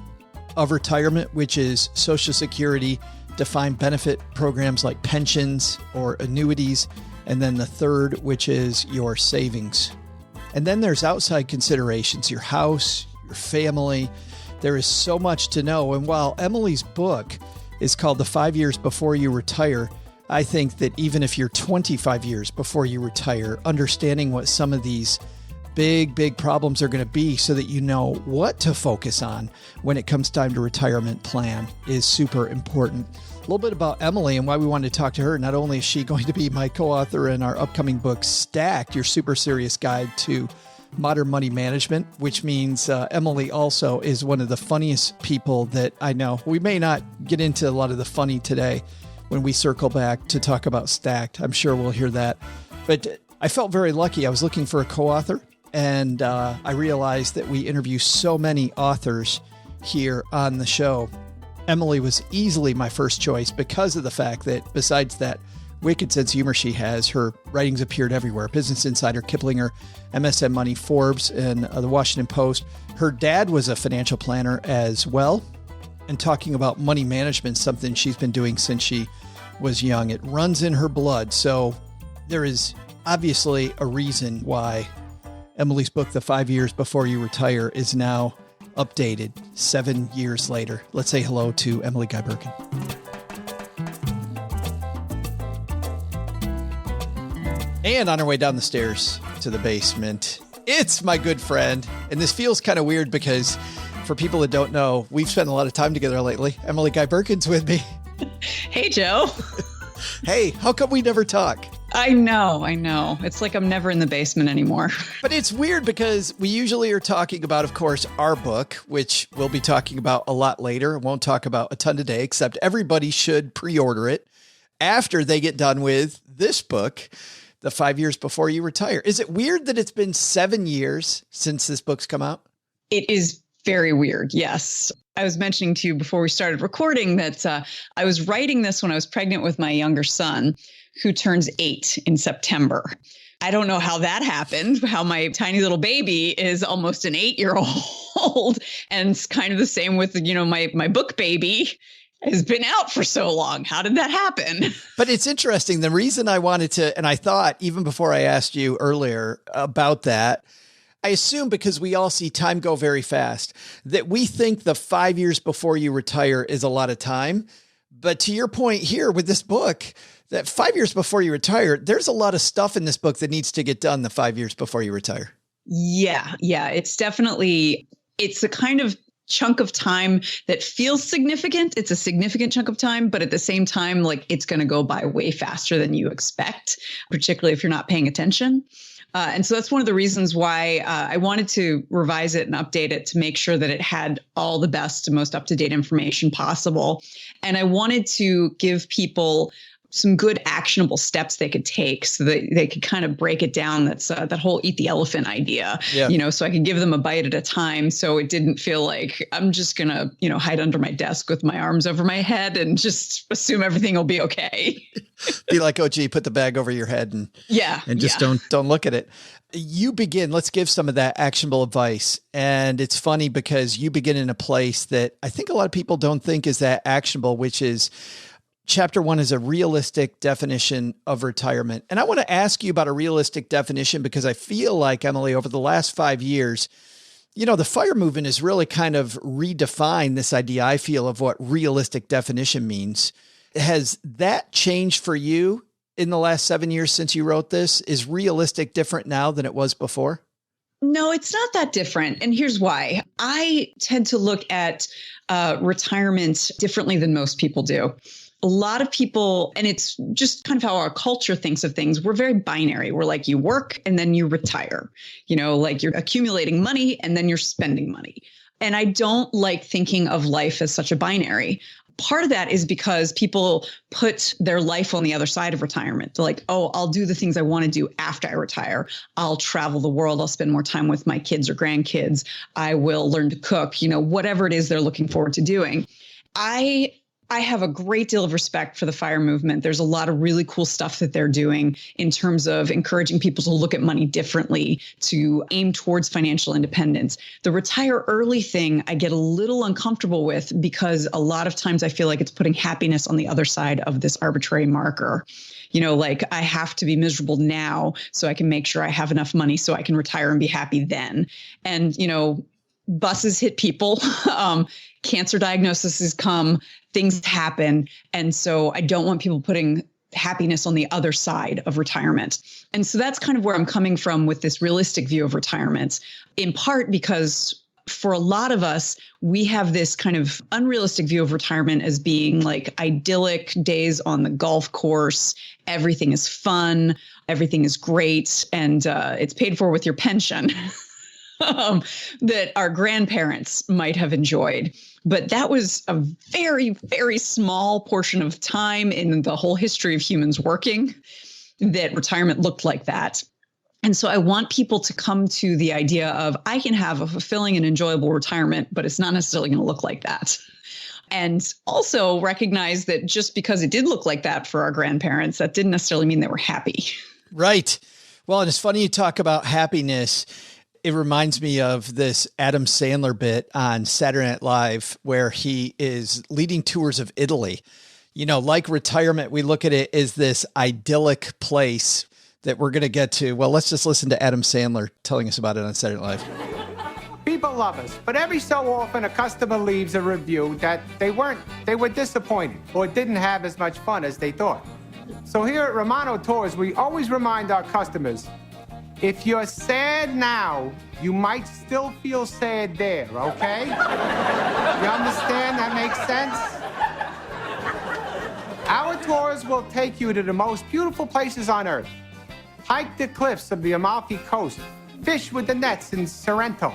of retirement, which is Social Security, defined benefit programs like pensions or annuities, and then the third, which is your savings. And then there's outside considerations, your house, your family. There is so much to know. And while Emily's book is called The 5 Years Before You Retire, I think that even if you're 25 years before you retire, understanding what some of these big problems are going to be so that you know what to focus on when it comes time to retirement plan is super important. A little bit about Emily and why we wanted to talk to her. Not only is she going to be my co-author in our upcoming book, Stacked, Your Super Serious Guide to Modern Money Management, which means Emily also is one of the funniest people that I know. We may not get into a lot of the funny today when we circle back to talk about Stacked. I'm sure we'll hear that. But I felt very lucky. I was looking for a co-author, and I realized that we interview so many authors here on the show. Emily was easily my first choice because of the fact that besides that wicked sense of humor she has, her writings appeared everywhere. Business Insider, Kiplinger, MSN Money, Forbes, and the Washington Post. Her dad was a financial planner as well. And talking about money management, something she's been doing since she was young. It runs in her blood. So There is obviously a reason why Emily's book, The 5 Years Before You Retire, is now updated 7 years later. Let's say hello to Emily Guy Birken. And on our way down the stairs to the basement, it's my good friend. And this feels kind of weird because for people that don't know, we've spent a lot of time together lately. Emily Guy Birken's with me. Hey, Joe. Hey, how come we never talk? I know. It's like I'm never in the basement anymore. But it's weird because we usually are talking about, of course, our book, which we'll be talking about a lot later. I won't talk about a ton today, except everybody should pre-order it after they get done with this book, The 5 Years Before You Retire. Is it weird that it's been 7 years since this book's come out? It is very weird. Yes. I was mentioning to you before we started recording that I was writing this when I was pregnant with my younger son, who turns 8 in September. I don't know how that happened, how my tiny little baby is almost an 8-year-old. And it's kind of the same with, my book baby has been out for so long. How did that happen? But it's interesting. The reason I wanted to, and I thought even before I asked you earlier about that, I assume because we all see time go very fast, that we think the 5 years before you retire is a lot of time. But to your point here with this book, that 5 years before you retire, there's a lot of stuff in this book that needs to get done the 5 years before you retire. Yeah. It's the kind of chunk of time that feels significant. It's a significant chunk of time, but at the same time, like it's going to go by way faster than you expect, particularly if you're not paying attention. And so that's one of the reasons why I wanted to revise it and update it to make sure that it had all the best and most up-to-date information possible. And I wanted to give people some good actionable steps they could take so that they could kind of break it down. That's that whole eat the elephant idea, so I could give them a bite at a time. So it didn't feel like I'm just going to, hide under my desk with my arms over my head and just assume everything will be okay. Be like, oh, gee, put the bag over your head and just don't look at it. You begin, let's give some of that actionable advice. And it's funny because you begin in a place that I think a lot of people don't think is that actionable, which is Chapter 1 is a realistic definition of retirement. And I want to ask you about a realistic definition because I feel like, Emily, over the last 5 years, the FIRE movement has really kind of redefined this idea, I feel, of what realistic definition means. Has that changed for you in the last 7 years since you wrote this? Is realistic different now than it was before? No, it's not that different. And here's why. I tend to look at retirement differently than most people do. A lot of people, and it's just kind of how our culture thinks of things, we're very binary. We're like, you work and then you retire, like you're accumulating money and then you're spending money. And I don't like thinking of life as such a binary. Part of that is because people put their life on the other side of retirement. They're like, oh, I'll do the things I want to do after I retire. I'll travel the world. I'll spend more time with my kids or grandkids. I will learn to cook, whatever it is they're looking forward to doing. I have a great deal of respect for the FIRE movement. There's a lot of really cool stuff that they're doing in terms of encouraging people to look at money differently, to aim towards financial independence. The retire early thing, I get a little uncomfortable with because a lot of times I feel like it's putting happiness on the other side of this arbitrary marker. Like I have to be miserable now so I can make sure I have enough money so I can retire and be happy then. And, buses hit people, cancer diagnoses come, things happen. And so I don't want people putting happiness on the other side of retirement. And so that's kind of where I'm coming from with this realistic view of retirement, in part because for a lot of us, we have this kind of unrealistic view of retirement as being like idyllic days on the golf course. Everything is fun. Everything is great. And it's paid for with your pension. That our grandparents might have enjoyed. But that was a very, very small portion of time in the whole history of humans working that retirement looked like that. And so I want people to come to the idea of I can have a fulfilling and enjoyable retirement, but it's not necessarily going to look like that. And also recognize that just because it did look like that for our grandparents, that didn't necessarily mean they were happy. Right. Well, and it's funny you talk about happiness. It reminds me of this Adam Sandler bit on Saturday Night Live where he is leading tours of Italy. Like retirement, we look at it as this idyllic place that we're going to get to. Well, let's just listen to Adam Sandler telling us about it on Saturday Night Live. People love us, but every so often a customer leaves a review that they were disappointed or didn't have as much fun as they thought. So here at Romano Tours, we always remind our customers, if you're sad now, you might still feel sad there, okay? You understand? That makes sense? Our tours will take you to the most beautiful places on earth. Hike the cliffs of the Amalfi Coast. Fish with the nets in Sorrento.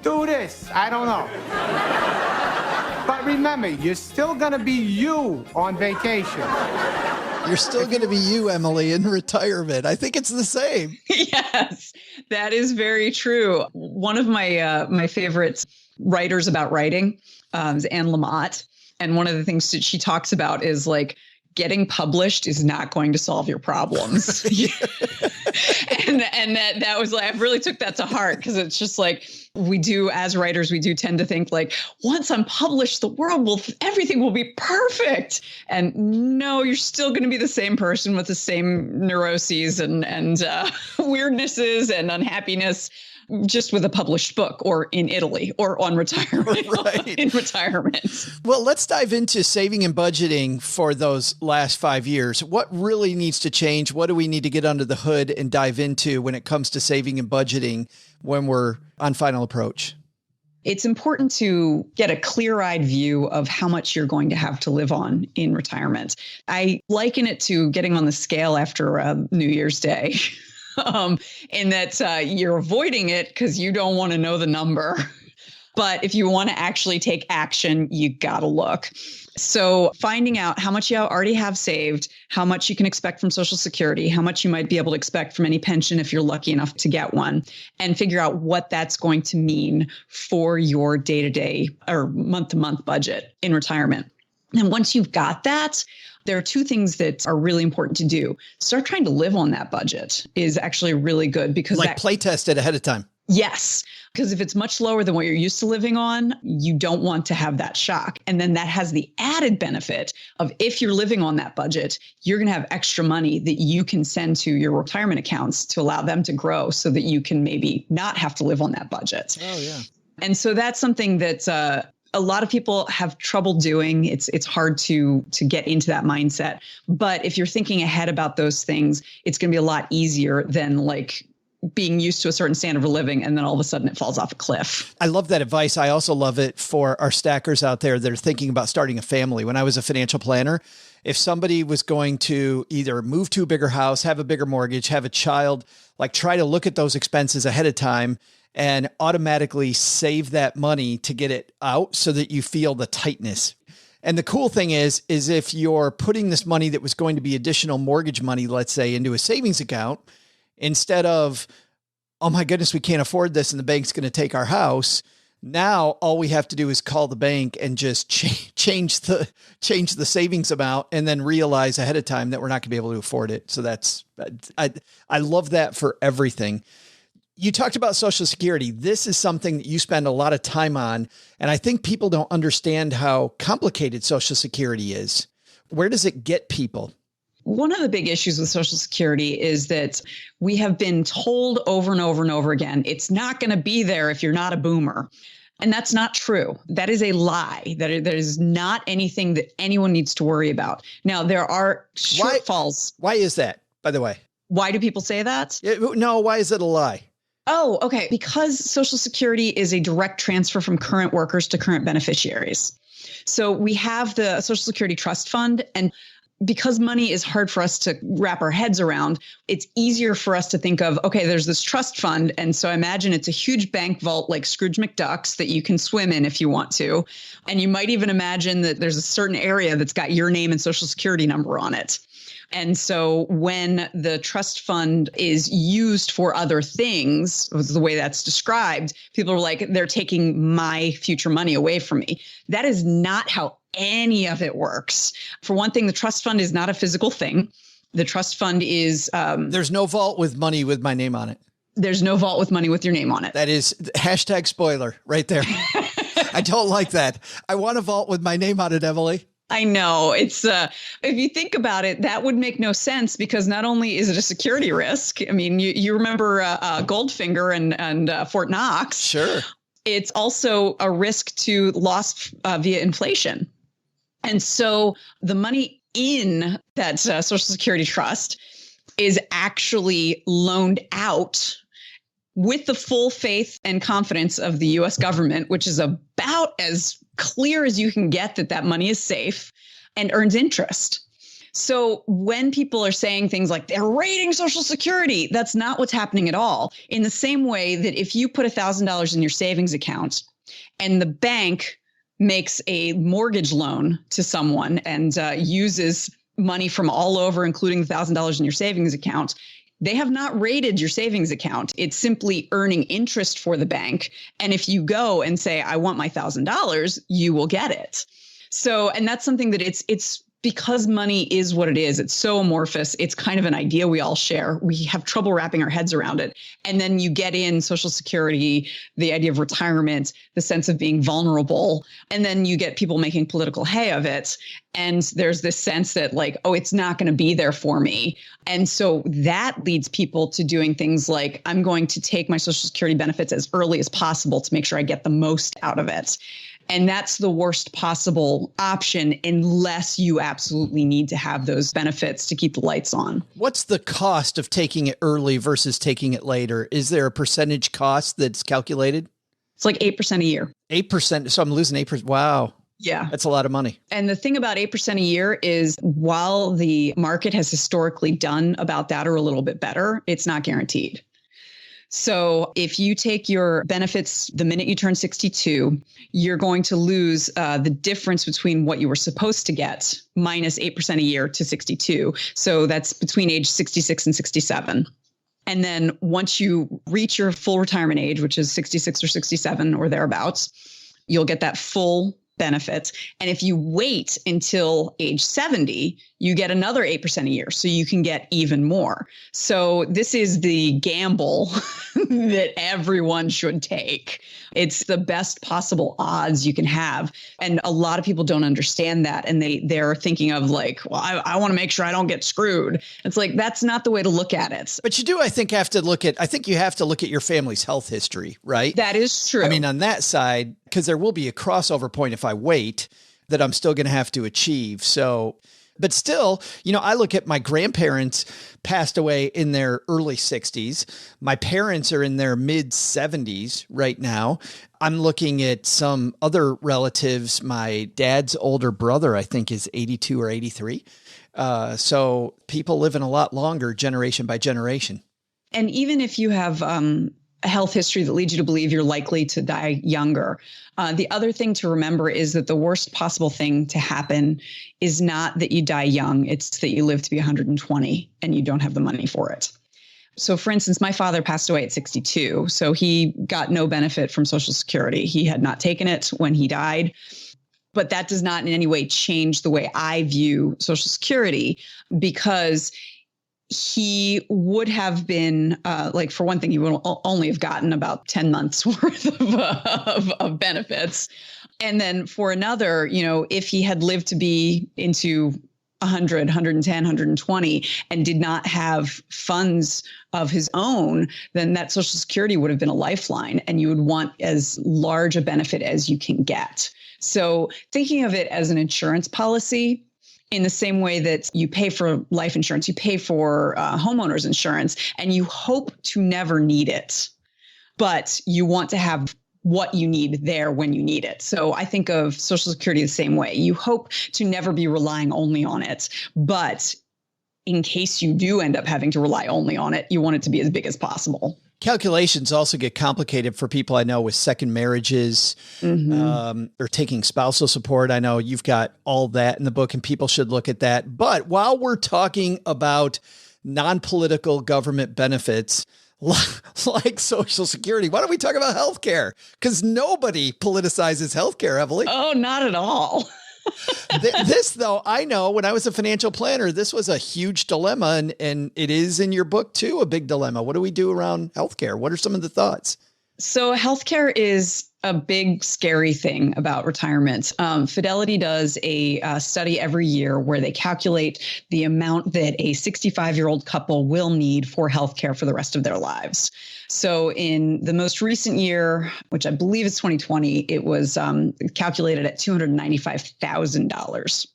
Do this, I don't know. But remember, you're still gonna be you on vacation. You're still going to be you, Emily, in retirement. I think it's the same. Yes, that is very true. One of my favorite writers about writing is Anne Lamott. And one of the things that she talks about is like, getting published is not going to solve your problems. and that was like, I really took that to heart, because it's just like, we do, as writers, we do tend to think like, once I'm published, everything will be perfect. And no, you're still going to be the same person with the same neuroses and weirdnesses and unhappiness, just with a published book, or in Italy, or on retirement, right. In retirement. Well, let's dive into saving and budgeting for those last 5 years. What really needs to change? What do we need to get under the hood and dive into when it comes to saving and budgeting when we're on Final Approach? It's important to get a clear-eyed view of how much you're going to have to live on in retirement. I liken it to getting on the scale after New Year's Day. In that you're avoiding it because you don't want to know the number. But if you want to actually take action, you got to look. So finding out how much you already have saved, how much you can expect from Social Security, how much you might be able to expect from any pension if you're lucky enough to get one, and figure out what that's going to mean for your day-to-day or month-to-month budget in retirement. And once you've got that, there are two things that are really important to do. Start trying to live on that budget is actually really good, because play test it ahead of time. Yes. Because if it's much lower than what you're used to living on, you don't want to have that shock. And then that has the added benefit of, if you're living on that budget, you're going to have extra money that you can send to your retirement accounts to allow them to grow, so that you can maybe not have to live on that budget. Oh, yeah. And so that's something that a lot of people have trouble doing. It's hard to get into that mindset. But if you're thinking ahead about those things, it's going to be a lot easier than like being used to a certain standard of living and then all of a sudden it falls off a cliff. I love that advice. I also love it for our stackers out there that are thinking about starting a family. When I was a financial planner, if somebody was going to either move to a bigger house, have a bigger mortgage, have a child, like try to look at those expenses ahead of time and automatically save that money to get it out so that you feel the tightness. And the cool thing is if you're putting this money that was going to be additional mortgage money, let's say, into a savings account, instead of, oh my goodness, we can't afford this and the bank's going to take our house. Now, all we have to do is call the bank and just change the savings amount, and then realize ahead of time that we're not going to be able to afford it. So I love that for everything. You talked about Social Security. This is something that you spend a lot of time on, and I think people don't understand how complicated Social Security is. Where does it get people? One of the big issues with Social Security is that we have been told over and over and over again, it's not going to be there if you're not a boomer. And that's not true. That is a lie. That is not anything that anyone needs to worry about. Now, there are shortfalls. Why is that, by the way? Why do people say that? No, why is it a lie? Oh, okay. Because Social Security is a direct transfer from current workers to current beneficiaries. So we have the Social Security Trust Fund, and because money is hard for us to wrap our heads around, it's easier for us to think of, okay, there's this trust fund. And so I imagine it's a huge bank vault like Scrooge McDuck's that you can swim in if you want to. And you might even imagine that there's a certain area that's got your name and Social Security number on it. And so when the trust fund is used for other things, the way that's described, people are like, they're taking my future money away from me. That is not how any of it works. For one thing, the trust fund is not a physical thing. The trust fund is... there's no vault with money with my name on it. There's no vault with money with your name on it. That is hashtag spoiler right there. I don't like that. I want a vault with my name on it, Emily. I know. It's if you think about it, that would make no sense because not only is it a security risk. I mean, you remember Goldfinger and Fort Knox. Sure. It's also a risk to loss via inflation. And so the money in that Social Security trust is actually loaned out with the full faith and confidence of the U.S. government, which is about as clear as you can get that that money is safe and earns interest. So when people are saying things like they're raiding Social Security, that's not what's happening at all. In the same way that if you put $1,000 in your savings account and the bank makes a mortgage loan to someone and uses money from all over, including the $1,000 in your savings account, they have not raided your savings account. It's simply earning interest for the bank. And if you go and say, I want my $1,000, you will get it. So, and that's something that it's because money is what it is. It's so amorphous. It's kind of an idea we all share. We have trouble wrapping our heads around it. And then you get in Social Security, the idea of retirement, the sense of being vulnerable. And then you get people making political hay of it. And there's this sense that like, oh, it's not going to be there for me. And so that leads people to doing things like, I'm going to take my Social Security benefits as early as possible to make sure I get the most out of it. And that's the worst possible option unless you absolutely need to have those benefits to keep the lights on. What's the cost of taking it early versus taking it later? Is there a percentage cost that's calculated? It's like 8% a year. 8%. So I'm losing 8%. Wow. Yeah. That's a lot of money. And the thing about 8% a year is while the market has historically done about that or a little bit better, it's not guaranteed. So if you take your benefits the minute you turn 62, you're going to lose the difference between what you were supposed to get minus 8% a year to 62. So that's between age 66 and 67. And then once you reach your full retirement age, which is 66 or 67 or thereabouts, you'll get that full benefits. And if you wait until age 70, you get another 8% a year. So you can get even more. So this is the gamble that everyone should take. It's the best possible odds you can have. And a lot of people don't understand that. And they're thinking of like, well, I want to make sure I don't get screwed. It's like, that's not the way to look at it. But you do, I think you have to look at your family's health history, right? That is true. I mean, on that side, because there will be a crossover point if I wait that I'm still going to have to achieve. So, but still, I look at my grandparents passed away in their early 60s. My parents are in their mid 70s right now. I'm looking at some other relatives. My dad's older brother, I think, is 82 or 83. So people living a lot longer generation by generation. And even if you have a health history that leads you to believe you're likely to die younger, the other thing to remember is that the worst possible thing to happen is not that you die young. It's that you live to be 120 and you don't have the money for it. So for instance, my father passed away at 62. So he got no benefit from Social Security. He had not taken it when he died. But that does not in any way change the way I view Social Security, because he would have been, for one thing, he would only have gotten about 10 months worth of benefits. And then for another, if he had lived to be into 100, 110, 120 and did not have funds of his own, then that Social Security would have been a lifeline and you would want as large a benefit as you can get. So thinking of it as an insurance policy, in the same way that you pay for life insurance, you pay for homeowners insurance, and you hope to never need it, but you want to have what you need there when you need it. So I think of Social Security the same way. You hope to never be relying only on it, but in case you do end up having to rely only on it, you want it to be as big as possible. Calculations also get complicated for people I know with second marriages, or taking spousal support. I know you've got all that in the book and people should look at that. But while we're talking about non-political government benefits like Social Security, why don't we talk about healthcare? Because nobody politicizes healthcare heavily. Oh, not at all. This, though, I know when I was a financial planner, this was a huge dilemma, and it is in your book, too, a big dilemma. What do we do around healthcare? What are some of the thoughts? So healthcare is a big, scary thing about retirement. Fidelity does a study every year where they calculate the amount that a 65-year-old couple will need for healthcare for the rest of their lives. So in the most recent year, which I believe is 2020, it was calculated at $295,000.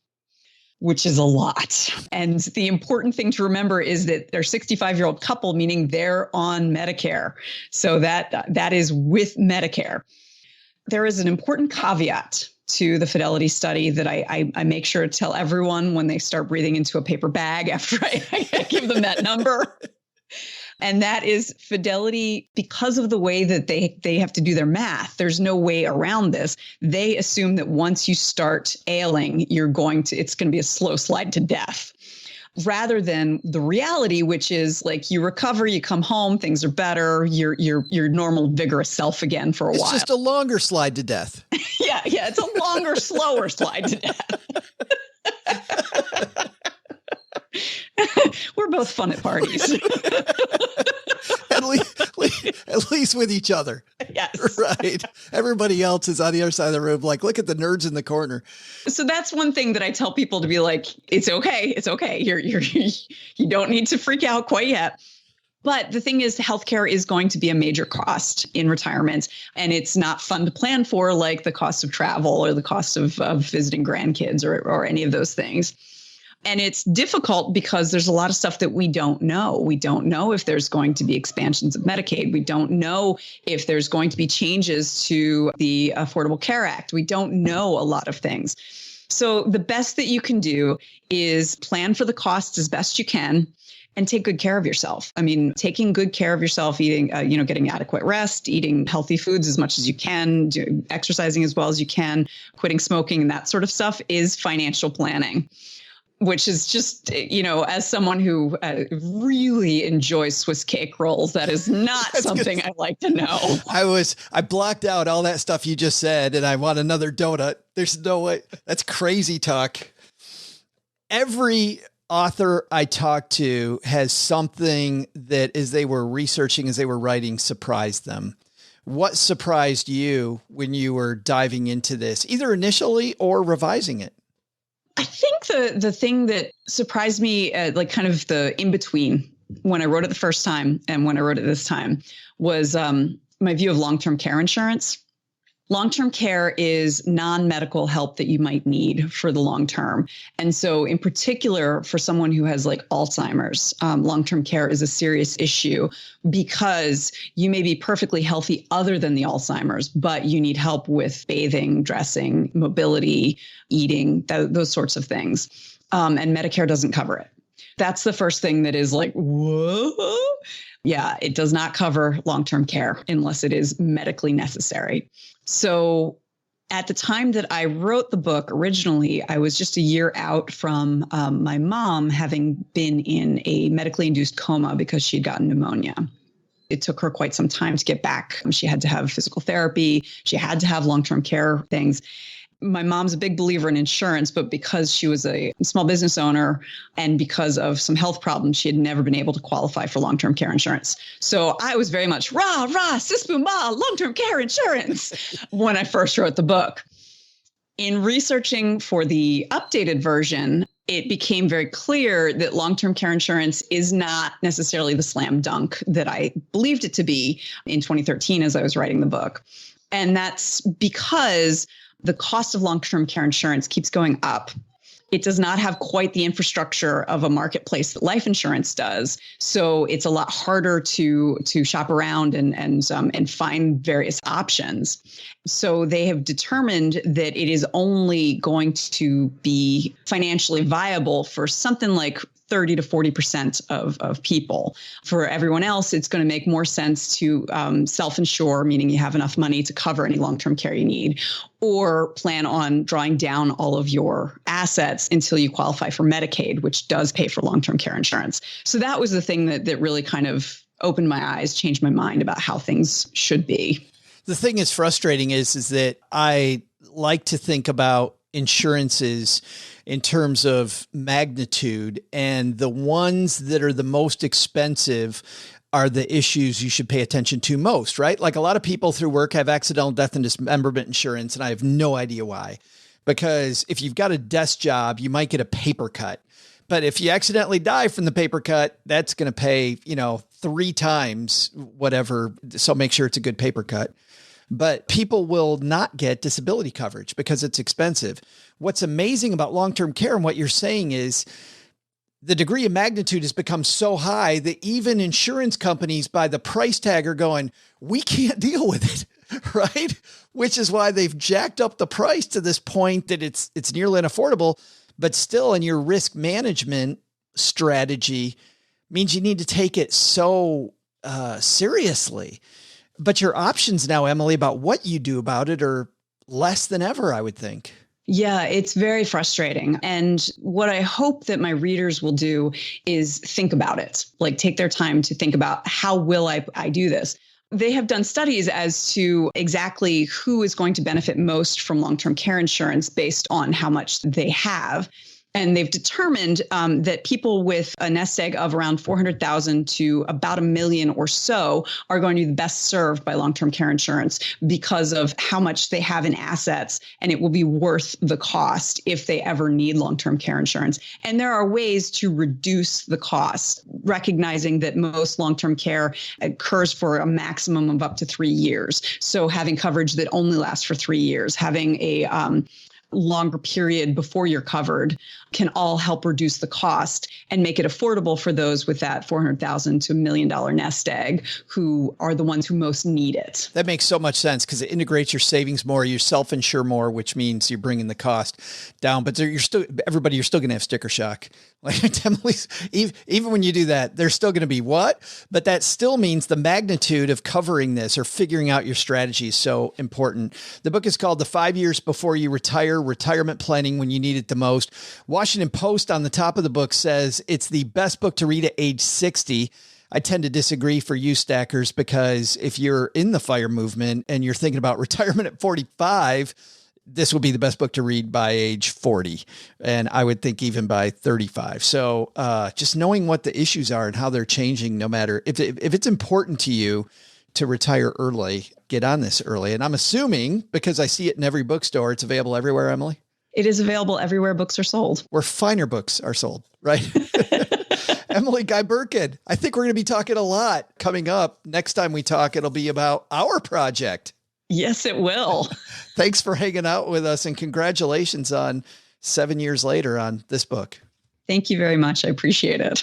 Which is a lot. And the important thing to remember is that they're 65-year-old couple, meaning they're on Medicare. So that is with Medicare. There is an important caveat to the Fidelity study that I make sure to tell everyone when they start breathing into a paper bag after I give them that number. And that is Fidelity, because of the way that they have to do their math, there's no way around this. They assume that once you start ailing, it's going to be a slow slide to death. Rather than the reality, which is like you recover, you come home, things are better, you're your normal, vigorous self again for a while. It's just a longer slide to death. Yeah, it's a longer, slower slide to death. We're both fun at parties. At least with each other. Yes. Right. Everybody else is on the other side of the room. Like, look at the nerds in the corner. So that's one thing that I tell people to be like, it's okay. It's okay. You don't need to freak out quite yet. But the thing is, healthcare is going to be a major cost in retirement, and it's not fun to plan for, like the cost of travel or the cost of visiting grandkids or any of those things. And it's difficult because there's a lot of stuff that we don't know. We don't know if there's going to be expansions of Medicaid. We don't know if there's going to be changes to the Affordable Care Act. We don't know a lot of things. So the best that you can do is plan for the costs as best you can and take good care of yourself. I mean, taking good care of yourself, eating, getting adequate rest, eating healthy foods as much as you can, exercising as well as you can, quitting smoking and that sort of stuff is financial planning. Which is just, as someone who really enjoys Swiss cake rolls, that is not something I like to know. I blocked out all that stuff you just said, and I want another donut. There's no way. That's crazy talk. Every author I talk to has something that, as they were researching, as they were writing, surprised them. What surprised you when you were diving into this, either initially or revising it? I think the thing that surprised me, like kind of the in between when I wrote it the first time and when I wrote it this time, was my view of long-term care insurance. Long-term care is non-medical help that you might need for the long term. And so in particular, for someone who has like Alzheimer's, long-term care is a serious issue because you may be perfectly healthy other than the Alzheimer's, but you need help with bathing, dressing, mobility, eating, those sorts of things. And Medicare doesn't cover it. That's the first thing that is like, whoa. Yeah, it does not cover long-term care unless it is medically necessary. So at the time that I wrote the book originally, I was just a year out from my mom having been in a medically induced coma because she'd gotten pneumonia. It took her quite some time to get back. She had to have physical therapy. She had to have long-term care things. My mom's a big believer in insurance, but because she was a small business owner and because of some health problems, she had never been able to qualify for long-term care insurance. So I was very much rah, sis boom ba, long-term care insurance when I first wrote the book. In researching for the updated version, it became very clear that long-term care insurance is not necessarily the slam dunk that I believed it to be in 2013 as I was writing the book. And that's because the cost of long-term care insurance keeps going up. It does not have quite the infrastructure of a marketplace that life insurance does. So it's a lot harder to shop around and find various options. So they have determined that it is only going to be financially viable for something like 30 to 40% of people. For everyone else, it's going to make more sense to self-insure, meaning you have enough money to cover any long-term care you need, or plan on drawing down all of your assets until you qualify for Medicaid, which does pay for long-term care insurance. So that was the thing that really kind of opened my eyes, changed my mind about how things should be. The thing that's frustrating is that I like to think about insurances in terms of magnitude, and the ones that are the most expensive are the issues you should pay attention to most, right? Like a lot of people through work have accidental death and dismemberment insurance, and I have no idea why. Because if you've got a desk job, you might get a paper cut. But if you accidentally die from the paper cut, that's going to pay, 3 times whatever. So make sure it's a good paper cut. But people will not get disability coverage because it's expensive. What's amazing about long-term care and what you're saying is the degree of magnitude has become so high that even insurance companies by the price tag are going, we can't deal with it, right? Which is why they've jacked up the price to this point that it's nearly unaffordable, but still in your risk management strategy means you need to take it so seriously. But your options now, Emily, about what you do about it are less than ever, I would think. Yeah, it's very frustrating. And what I hope that my readers will do is think about it, like take their time to think about how will I do this? They have done studies as to exactly who is going to benefit most from long-term care insurance based on how much they have. And they've determined that people with a nest egg of around 400,000 to about 1 million or so are going to be the best served by long-term care insurance because of how much they have in assets, and it will be worth the cost if they ever need long-term care insurance. And there are ways to reduce the cost, recognizing that most long-term care occurs for a maximum of up to 3 years. So having coverage that only lasts for 3 years, having a longer period before you're covered can all help reduce the cost and make it affordable for those with that 400,000 to $1 million nest egg who are the ones who most need it. That makes so much sense because it integrates your savings more, you self-insure more, which means you're bringing the cost down. But you're still going to have sticker shock. Like Emily's, even when you do that, there's still going to be what? But that still means the magnitude of covering this or figuring out your strategy is so important. The book is called The 5 Years Before You Retire, Retirement Planning When You Need It the Most. Washington Post on the top of the book says it's the best book to read at age 60. I tend to disagree for you stackers because if you're in the FIRE movement and you're thinking about retirement at 45, this would be the best book to read by age 40. And I would think even by 35. So just knowing what the issues are and how they're changing, no matter if it's important to you to retire early, get on this early. And I'm assuming because I see it in every bookstore, it's available everywhere, Emily. It is available everywhere books are sold. Where finer books are sold, right? Emily, Guy Birken, I think we're going to be talking a lot coming up. Next time we talk, it'll be about our project. Yes, it will. Thanks for hanging out with us and congratulations on 7 years later on this book. Thank you very much. I appreciate it.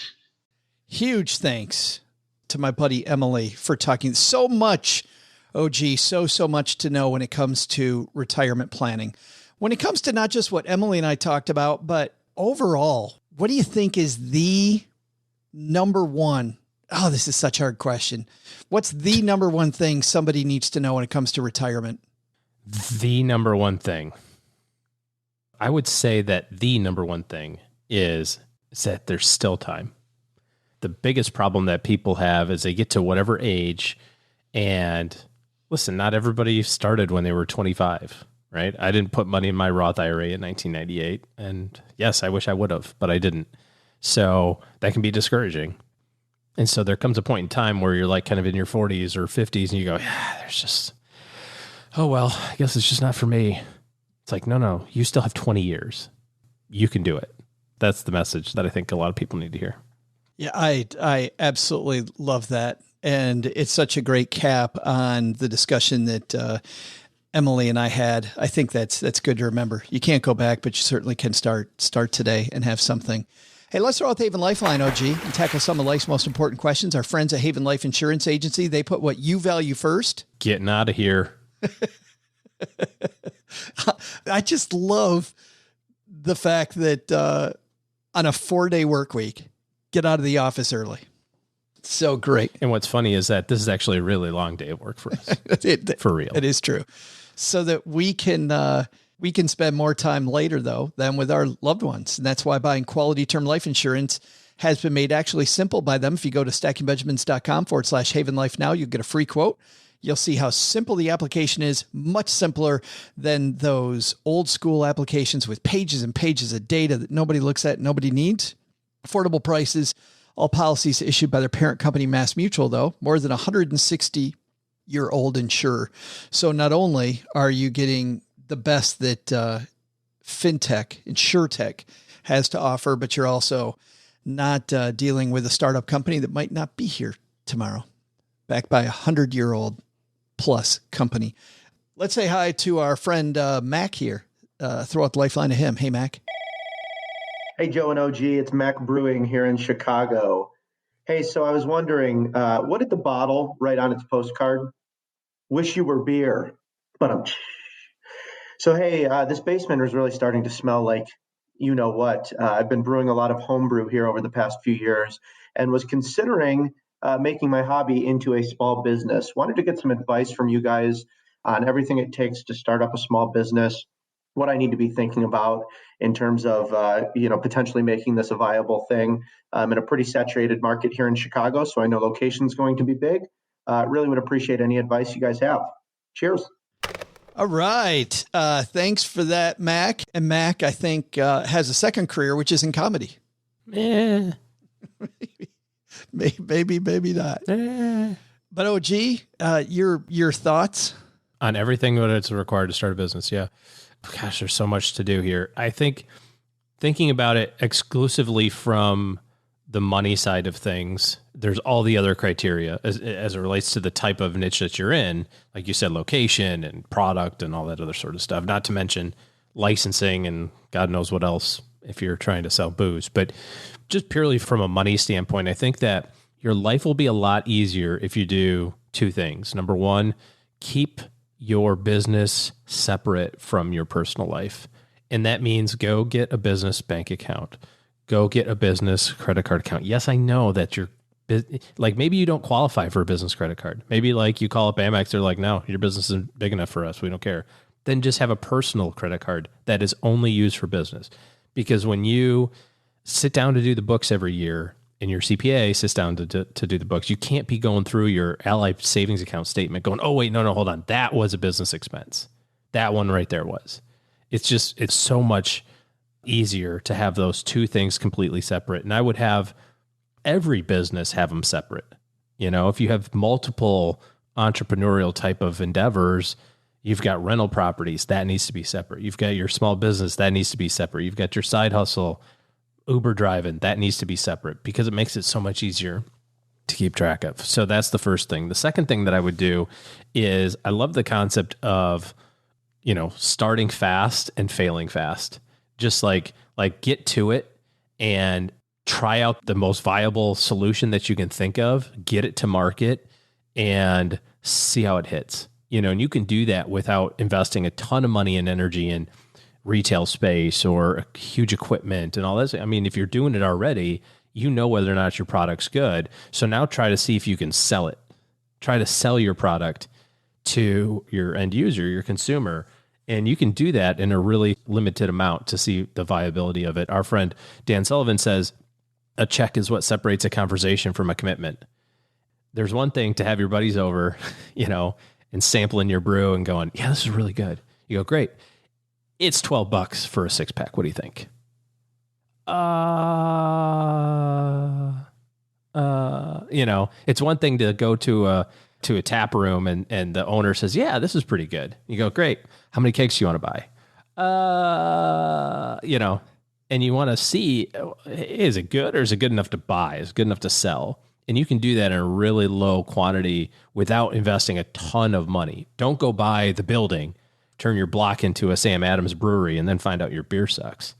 Huge thanks to my buddy Emily for talking so much. Oh, gee, so much to know when it comes to retirement planning. When it comes to not just what Emily and I talked about, but overall, what do you think is the number one? Oh, this is such a hard question. What's the number one thing somebody needs to know when it comes to retirement? The number one thing. I would say that the number one thing is that there's still time. The biggest problem that people have is they get to whatever age and listen, not everybody started when they were 25, right? I didn't put money in my Roth IRA in 1998. And yes, I wish I would have, but I didn't. So that can be discouraging. And so there comes a point in time where you're like kind of in your 40s or 50s and you go, yeah, there's just, oh, well, I guess it's just not for me. It's like, no, you still have 20 years. You can do it. That's the message that I think a lot of people need to hear. Yeah, I absolutely love that. And it's such a great cap on the discussion that Emily and I had. I think that's good to remember. You can't go back, but you certainly can start today and have something. Hey, let's throw out the Haven Lifeline, OG, and tackle some of life's most important questions. Our friends at Haven Life Insurance Agency, they put what you value first. Getting out of here. I just love the fact that on a 4-day work week, get out of the office early. So great. And what's funny is that this is actually a really long day of work for us. For real. It is true. So that we can spend more time later, though, than with our loved ones. And that's why buying quality term life insurance has been made actually simple by them. If you go to stackingbenjamins.com/Haven Life now, you'll get a free quote. You'll see how simple the application is, much simpler than those old school applications with pages and pages of data that nobody looks at, nobody needs. Affordable prices, All policies issued by their parent company, Mass Mutual, though, more than 160-year-old insurer. So not only are you getting the best that fintech, insurtech has to offer, but you're also not dealing with a startup company that might not be here tomorrow, backed by a 100-year-old plus company. Let's say hi to our friend Mac here. Throw out the lifeline to him. Hey, Mac. Hey, Joe and OG. It's Mac Brewing here in Chicago. Hey, so I was wondering, what did the bottle write on its postcard? Wish you were beer. But So, hey, this basement is really starting to smell like you know what. I've been brewing a lot of homebrew here over the past few years and was considering making my hobby into a small business. Wanted to get some advice from you guys on everything it takes to start up a small business, what I need to be thinking about in terms of, potentially making this a viable thing. I'm in a pretty saturated market here in Chicago, so I know location's going to be big. Really would appreciate any advice you guys have. Cheers. All right. Thanks for that, Mac. And Mac, I think, has a second career, which is in comedy. Yeah. maybe not. But OG, your thoughts on everything that it's required to start a business? Yeah. Gosh, there's so much to do here. I think thinking about it exclusively from the money side of things, there's all the other criteria as it relates to the type of niche that you're in. Like you said, location and product and all that other sort of stuff, not to mention licensing and God knows what else if you're trying to sell booze. But just purely from a money standpoint, I think that your life will be a lot easier if you do two things. Number one, keep your business separate from your personal life. And that means go get a business bank account, go get a business credit card account. Yes, I know that you're like, maybe you don't qualify for a business credit card. Maybe like you call up Amex, they're like, no, your business isn't big enough for us. We don't care. Then just have a personal credit card that is only used for business. Because when you sit down to do the books every year and your CPA sits down to do the books, you can't be going through your Ally savings account statement going, oh, wait, no, hold on. That was a business expense. That one right there was. It's so much easier to have those two things completely separate. And I would have every business have them separate. You know, if you have multiple entrepreneurial type of endeavors, you've got rental properties, that needs to be separate. You've got your small business, that needs to be separate. You've got your side hustle, Uber driving, that needs to be separate because it makes it so much easier to keep track of. So that's the first thing. The second thing that I would do is I love the concept of, starting fast and failing fast. Just like get to it and try out the most viable solution that you can think of, get it to market and see how it hits. And you can do that without investing a ton of money and energy in retail space or huge equipment and all this. I mean, if you're doing it already, you know whether or not your product's good. So now try to see if you can sell it. Try to sell your product to your end user, your consumer. And you can do that in a really limited amount to see the viability of it. Our friend Dan Sullivan says, a check is what separates a conversation from a commitment. There's one thing to have your buddies over, and sampling your brew and going, yeah, this is really good. You go, great. It's $12 for a 6-pack. What do you think? It's one thing to go to a tap room and the owner says, yeah, this is pretty good. You go, great. How many cakes do you want to buy? And you want to see, is it good or is it good enough to buy? Is it good enough to sell? And you can do that in a really low quantity without investing a ton of money. Don't go buy the building, turn your block into a Sam Adams brewery, and then find out your beer sucks.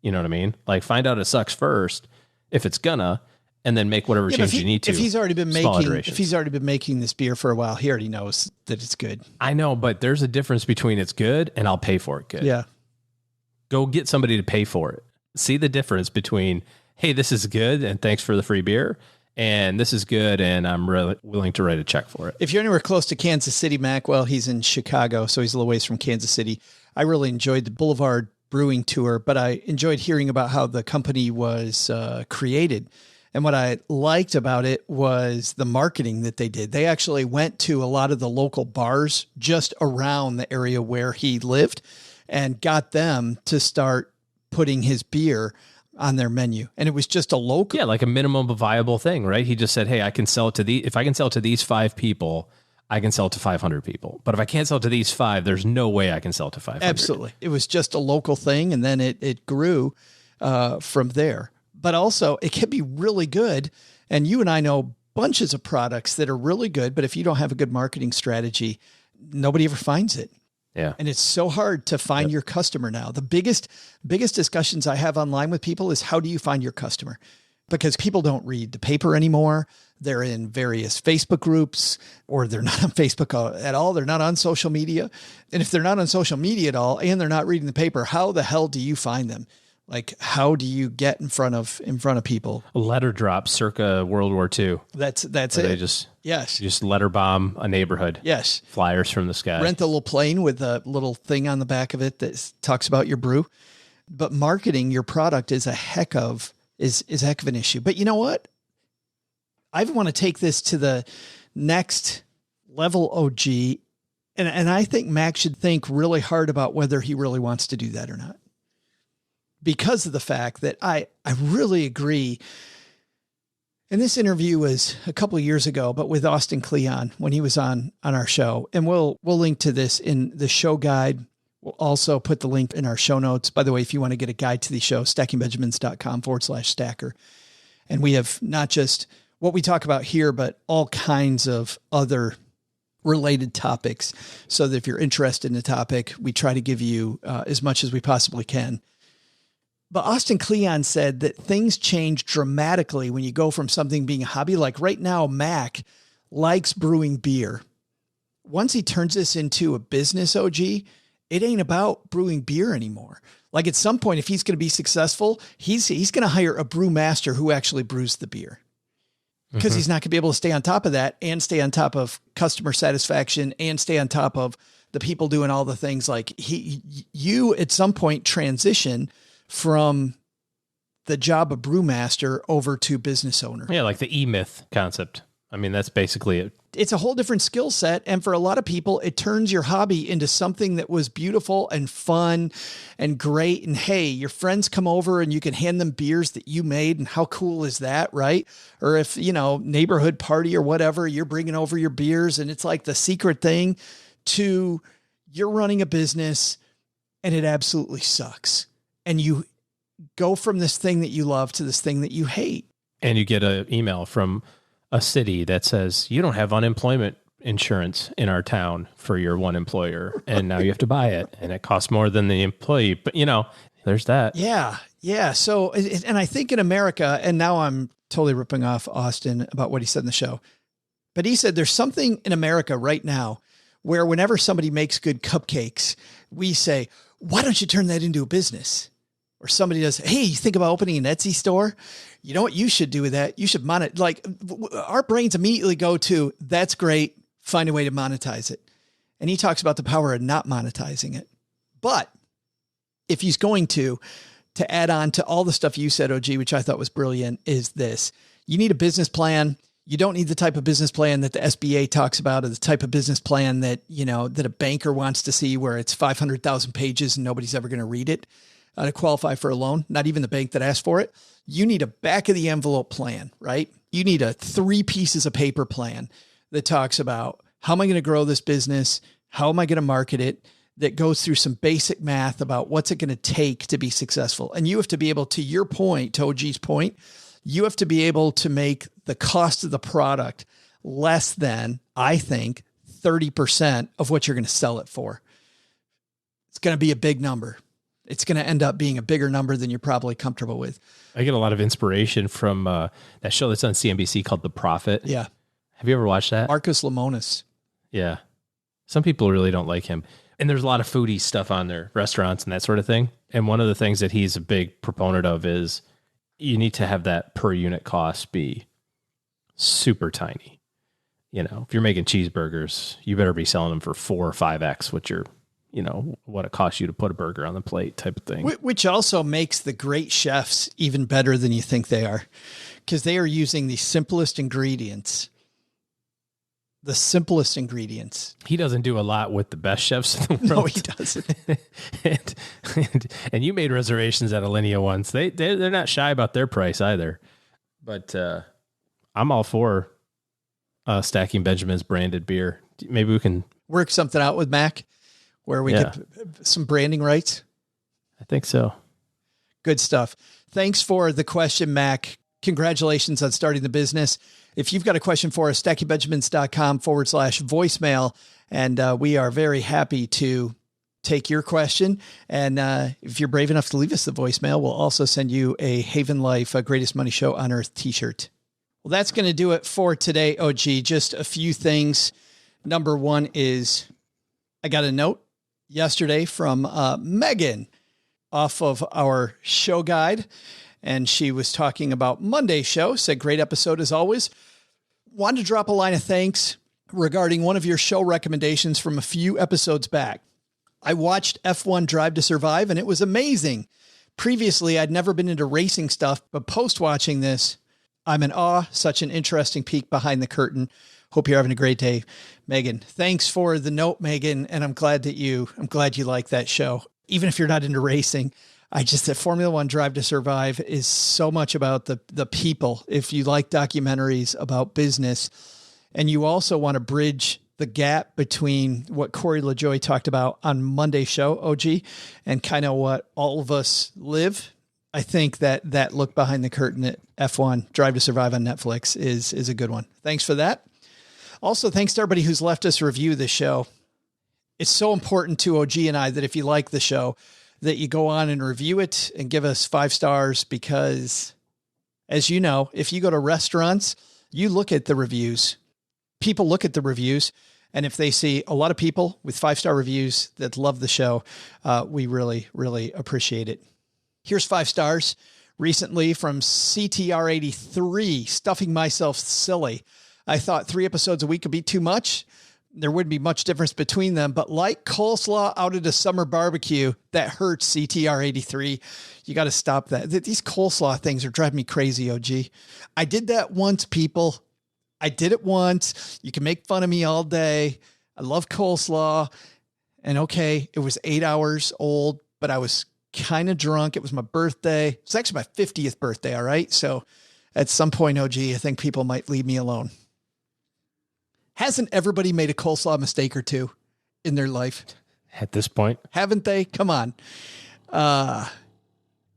You know what I mean? Like, find out it sucks first, if it's gonna, and then make whatever change you need to. If he's already been making this beer for a while, he already knows that it's good. I know, but there's a difference between it's good and I'll pay for it good. Yeah. Go get somebody to pay for it. See the difference between, hey, this is good and thanks for the free beer, and this is good and I'm really willing to write a check for it. If you're anywhere close to Kansas City, Mac, well, he's in Chicago, so he's a little ways from Kansas City. I really enjoyed the Boulevard Brewing Tour, but I enjoyed hearing about how the company was created. And what I liked about it was the marketing that they did. They actually went to a lot of the local bars just around the area where he lived and got them to start putting his beer on their menu. And it was just a local. Yeah, like a minimum viable thing, right? He just said, hey, I can sell it to if I can sell it to these 5 people, I can sell it to 500 people. But if I can't sell it to these 5, there's no way I can sell it to 500. Absolutely. It was just a local thing. And then it grew from there. But also it can be really good. And you and I know bunches of products that are really good, but if you don't have a good marketing strategy, nobody ever finds it. Yeah. And it's so hard to find your customer now. The biggest discussions I have online with people is how do you find your customer? Because people don't read the paper anymore. They're in various Facebook groups, or they're not on Facebook at all. They're not on social media. And if they're not on social media at all, and they're not reading the paper, how the hell do you find them? Like, how do you get in front of people? A letter drop circa World War II. That's it. They just letter bomb a neighborhood. Yes. Flyers from the sky. Rent a little plane with a little thing on the back of it that talks about your brew. But marketing your product is a heck of an issue. But you know what? I want to take this to the next level, OG. And I think Mac should think really hard about whether he really wants to do that or not. Because of the fact that I really agree. And this interview was a couple of years ago, but with Austin Kleon when he was on our show. And we'll link to this in the show guide. We'll also put the link in our show notes. By the way, if you want to get a guide to the show, stackingbenjamins.com/stacker. And we have not just what we talk about here, but all kinds of other related topics. So that if you're interested in the topic, we try to give you as much as we possibly can. But Austin Kleon said that things change dramatically when you go from something being a hobby. Like right now, Mac likes brewing beer. Once he turns this into a business, OG, it ain't about brewing beer anymore. Like at some point, if he's going to be successful, he's going to hire a brew master who actually brews the beer. Because he's not going to be able to stay on top of that and stay on top of customer satisfaction and stay on top of the people doing all the things. Like you at some point transition from the job of brewmaster over to business owner. Yeah, like the E-Myth concept. I mean, that's basically it. It's a whole different skill set. And for a lot of people, it turns your hobby into something that was beautiful and fun and great. And hey, your friends come over and you can hand them beers that you made. And how cool is that, right? Or if, neighborhood party or whatever, you're bringing over your beers and it's like the secret thing to you're running a business and it absolutely sucks. And you go from this thing that you love to this thing that you hate. And you get an email from a city that says, you don't have unemployment insurance in our town for your one employer. And now you have to buy it. And it costs more than the employee. But, there's that. Yeah. Yeah. So, and I think in America, and now I'm totally ripping off Austin about what he said in the show, but he said there's something in America right now where whenever somebody makes good cupcakes, we say, why don't you turn that into a business? Or somebody does, hey, you think about opening an Etsy store? You know what you should do with that? You should monetize. Like our brains immediately go to, that's great. Find a way to monetize it. And he talks about the power of not monetizing it. But if he's going to add on to all the stuff you said, OG, which I thought was brilliant, is this. You need a business plan. You don't need the type of business plan that the SBA talks about or the type of business plan that, that a banker wants to see where it's 500,000 pages and nobody's ever going to read it. To qualify for a loan, not even the bank that asked for it. You need a back of the envelope plan, right? You need a 3 pieces of paper plan that talks about how am I going to grow this business? How am I going to market it? That goes through some basic math about what's it going to take to be successful. And you have to be able, to your point, to OG's point, you have to be able to make the cost of the product less than, I think, 30% of what you're going to sell it for. It's going to be a big number. It's going to end up being a bigger number than you're probably comfortable with. I get a lot of inspiration from that show that's on CNBC called The Profit. Yeah. Have you ever watched that? Marcus Lemonis. Yeah. Some people really don't like him. And there's a lot of foodie stuff on their restaurants and that sort of thing. And one of the things that he's a big proponent of is you need to have that per unit cost be super tiny. If you're making cheeseburgers, you better be selling them for 4 or 5x what you're what it costs you to put a burger on the plate type of thing. Which also makes the great chefs even better than you think they are, because they are using the simplest ingredients the simplest ingredients. He doesn't do a lot with the best chefs in the world. No, he doesn't. and you made reservations at Alinea once. They're not shy about their price either. But I'm all for Stacking Benjamin's branded beer. Maybe we can work something out with Mac where we get some branding rights. I think so. Good stuff. Thanks for the question, Mac. Congratulations on starting the business. If you've got a question for us, stackingbenjamins.com/voicemail. And we are very happy to take your question. And if you're brave enough to leave us the voicemail, we'll also send you a Haven Life Greatest Money Show on Earth t-shirt. Well, that's going to do it for today, OG. Just a few things. Number one is I got a note yesterday from Megan off of our show guide. And she was talking about Monday's show, said, great episode as always. Wanted to drop a line of thanks regarding one of your show recommendations from a few episodes back. I watched F1 Drive to Survive, and it was amazing. Previously, I'd never been into racing stuff, but post-watching this, I'm in awe. Such an interesting peek behind the curtain. Hope you're having a great day, Megan. Thanks for the note, Megan, and I'm glad you like that show. Even if you're not into racing, that Formula One Drive to Survive is so much about the people. If you like documentaries about business and you also want to bridge the gap between what Corey LaJoy talked about on Monday's show, OG, and kind of what all of us live, I think that look behind the curtain at F1 Drive to Survive on Netflix is a good one. Thanks for that. Also, thanks to everybody who's left us a review of the show. It's so important to OG and I that if you like the show, that you go on and review it and give us 5 stars, because as you know, if you go to restaurants, you look at the reviews, people look at the reviews. And if they see a lot of people with 5-star reviews that love the show, we really, really appreciate it. Here's 5 stars recently from CTR83, stuffing myself silly. I thought 3 episodes a week would be too much. There wouldn't be much difference between them, but like coleslaw out at a summer barbecue, that hurts, CTR83. You got to stop that. These coleslaw things are driving me crazy, OG. I did that once, people. I did it once. You can make fun of me all day. I love coleslaw. And okay, it was 8 hours old, but I was kind of drunk. It was my birthday. It's actually my 50th birthday, all right? So at some point, OG, I think people might leave me alone. Hasn't everybody made a coleslaw mistake or two in their life? At this point. Haven't they? Come on.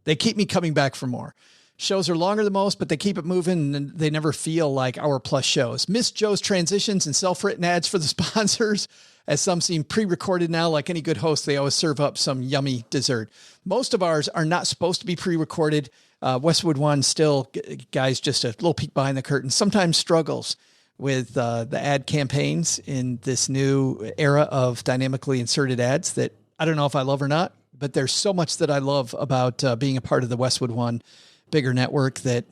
They keep me coming back for more. Shows are longer than most, but they keep it moving and they never feel like hour-plus shows. Miss Joe's transitions and self-written ads for the sponsors, as some seem pre-recorded now. Like any good host, they always serve up some yummy dessert. Most of ours are not supposed to be pre-recorded. Westwood One still, guys, just a little peek behind the curtain, sometimes struggles with the ad campaigns in this new era of dynamically inserted ads that I don't know if I love or not, but there's so much that I love about being a part of the Westwood One bigger network that,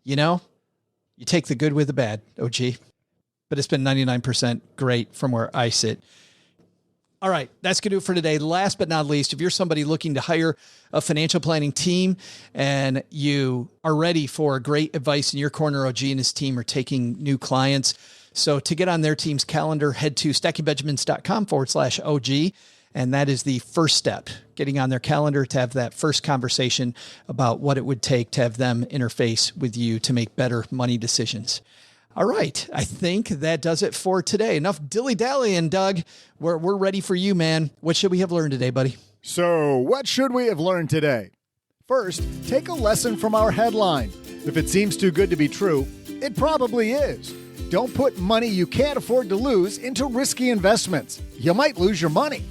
you take the good with the bad, OG. But it's been 99% great from where I sit. All right, that's going to do it for today. Last but not least, if you're somebody looking to hire a financial planning team and you are ready for great advice in your corner, OG and his team are taking new clients. So to get on their team's calendar, head to stackingbenjamins.com/OG. And that is the first step, getting on their calendar to have that first conversation about what it would take to have them interface with you to make better money decisions. All right. I think that does it for today. Enough dilly-dallying, Doug. We're ready for you, man. What should we have learned today, buddy? So, what should we have learned today? First, take a lesson from our headline. If it seems too good to be true, it probably is. Don't put money you can't afford to lose into risky investments. You might lose your money.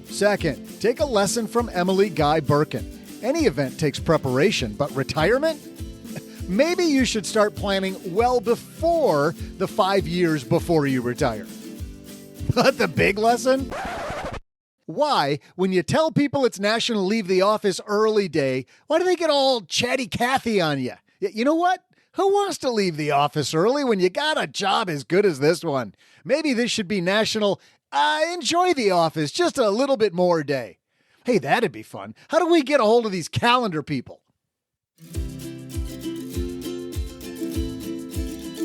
Second, take a lesson from Emily Guy Birken. Any event takes preparation, but retirement? Maybe you should start planning well before the 5 years before you retire. But the big lesson? Why, when you tell people it's National Leave the Office Early Day, why do they get all chatty Cathy on you? You know what? Who wants to leave the office early when you got a job as good as this one? Maybe this should be National Enjoy the Office just a little bit more day. Hey, that'd be fun. How do we get a hold of these calendar people?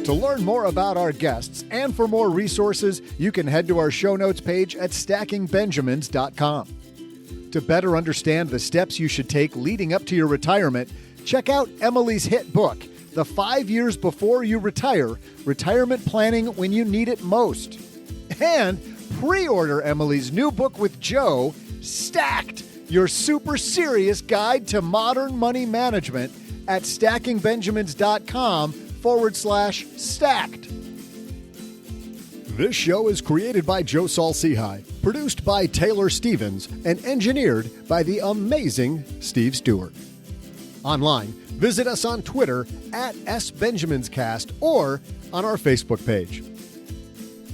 To learn more about our guests and for more resources, you can head to our show notes page at stackingbenjamins.com. To better understand the steps you should take leading up to your retirement, check out Emily's hit book, The 5 Years Before You Retire, Retirement Planning When You Need It Most. And pre-order Emily's new book with Joe, Stacked, Your Super Serious Guide to Modern Money Management at stackingbenjamins.com/stacked. This show is created by Joe Saul-Sehy, produced by Taylor Stevens, and engineered by the amazing Steve Stewart. Online, visit us on Twitter at SBenjaminsCast or on our Facebook page.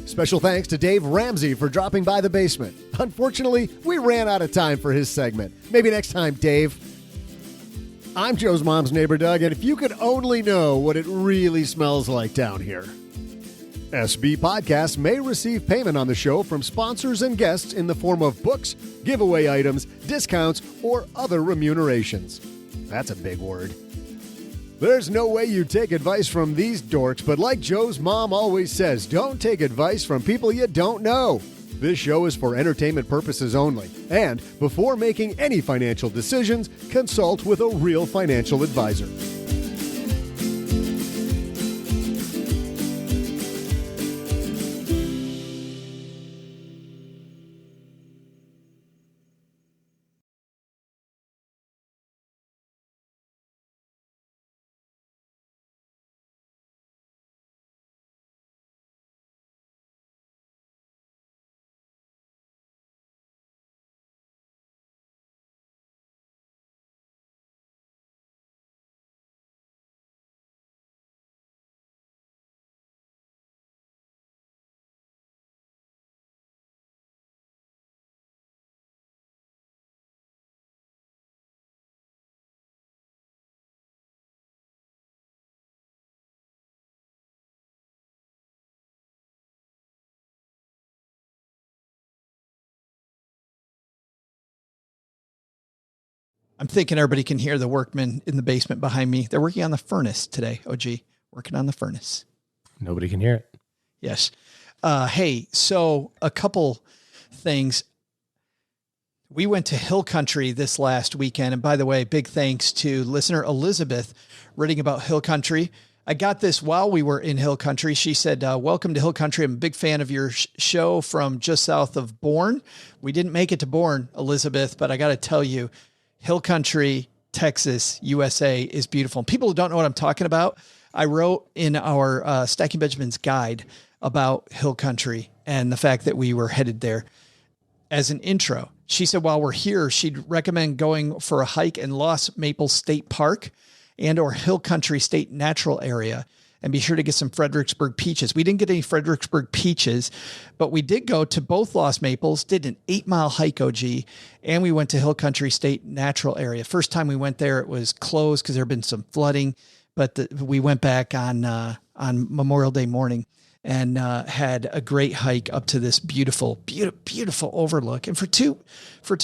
Special thanks to Dave Ramsey for dropping by the basement. Unfortunately, we ran out of time for his segment. Maybe next time, Dave. I'm Joe's mom's neighbor, Doug, and if you could only know what it really smells like down here. SB Podcasts may receive payment on the show from sponsors and guests in the form of books, giveaway items, discounts, or other remunerations. That's a big word. There's no way you take advice from these dorks, but like Joe's mom always says, don't take advice from people you don't know. This show is for entertainment purposes only, and before making any financial decisions, consult with a real financial advisor. I'm thinking everybody can hear the workmen in the basement behind me. They're working on the furnace today, OG. Working on the furnace. Nobody can hear it. Yes. Hey, so a couple things. We went to Hill Country this last weekend. And by the way, big thanks to listener Elizabeth writing about Hill Country. I got this while we were in Hill Country. She said, welcome to Hill Country. I'm a big fan of your show from just south of Bourne. We didn't make it to Bourne, Elizabeth, but I got to tell you, Hill Country, Texas, USA is beautiful. And people who don't know what I'm talking about, I wrote in our Stacking Benjamins guide about Hill Country and the fact that we were headed there as an intro. She said while we're here, she'd recommend going for a hike in Lost Maple State Park and or Hill Country State Natural Area. And be sure to get some Fredericksburg peaches. We didn't get any Fredericksburg peaches, but we did go to both Lost Maples, did an 8-mile hike, OG, and we went to Hill Country State Natural Area. First time we went there, it was closed because there had been some flooding, but we went back on Memorial Day morning and had a great hike up to this beautiful overlook. And for two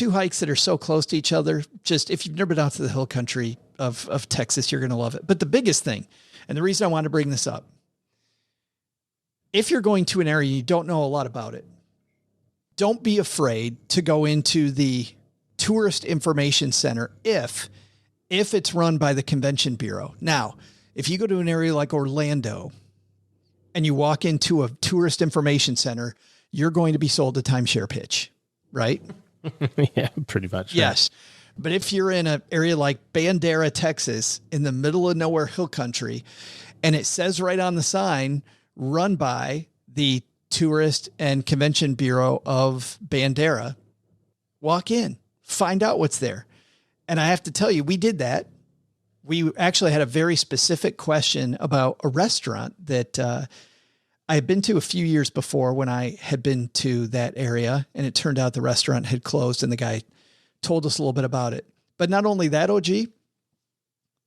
hikes that are so close to each other, just if you've never been out to the Hill Country of Texas, you're going to love it. But the biggest thing, and the reason I want to bring this up, if you're going to an area you don't know a lot about it, don't be afraid to go into the Tourist Information Center if it's run by the Convention Bureau. Now, if you go to an area like Orlando and you walk into a Tourist Information Center, you're going to be sold a timeshare pitch, right? Yeah, pretty much. Yes. Right. But if you're in an area like Bandera, Texas, in the middle of nowhere Hill Country, and it says right on the sign, run by the Tourist and Convention Bureau of Bandera, walk in, find out what's there. And I have to tell you, we did that. We actually had a very specific question about a restaurant that I had been to a few years before when I had been to that area, and it turned out the restaurant had closed, and the guy told us a little bit about it. But not only that, OG,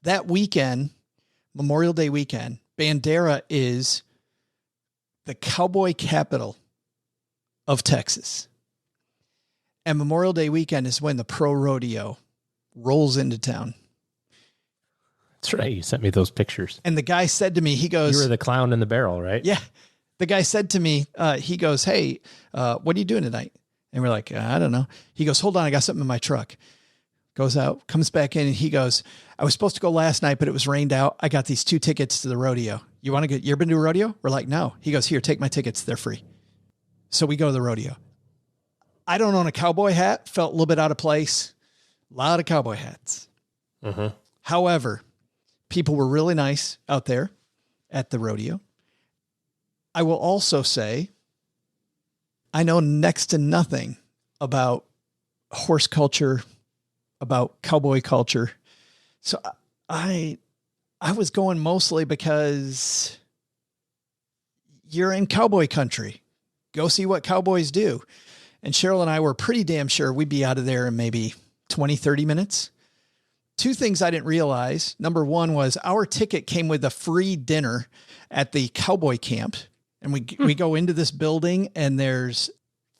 that weekend, Memorial Day weekend, Bandera is the cowboy capital of Texas. And Memorial Day weekend is when the pro rodeo rolls into town. That's right. You sent me those pictures. And the guy said to me, he goes, you were the clown in the barrel, right? Yeah. The guy said to me, he goes, hey, what are you doing tonight? And we're like, I don't know. He goes, hold on, I got something in my truck. Goes out, comes back in, and he goes, I was supposed to go last night, but it was rained out. I got these 2 tickets to the rodeo. You want to get, you ever been to a rodeo? We're like, no. He goes, here, take my tickets. They're free. So we go to the rodeo. I don't own a cowboy hat. Felt a little bit out of place. A lot of cowboy hats. Mm-hmm. However, people were really nice out there at the rodeo. I will also say, I know next to nothing about horse culture, about cowboy culture. So I was going mostly because you're in cowboy country. Go see what cowboys do. And Cheryl and I were pretty damn sure we'd be out of there in maybe 20, 30 minutes. 2 things I didn't realize. Number one was our ticket came with a free dinner at the cowboy camp. And we go into this building and there's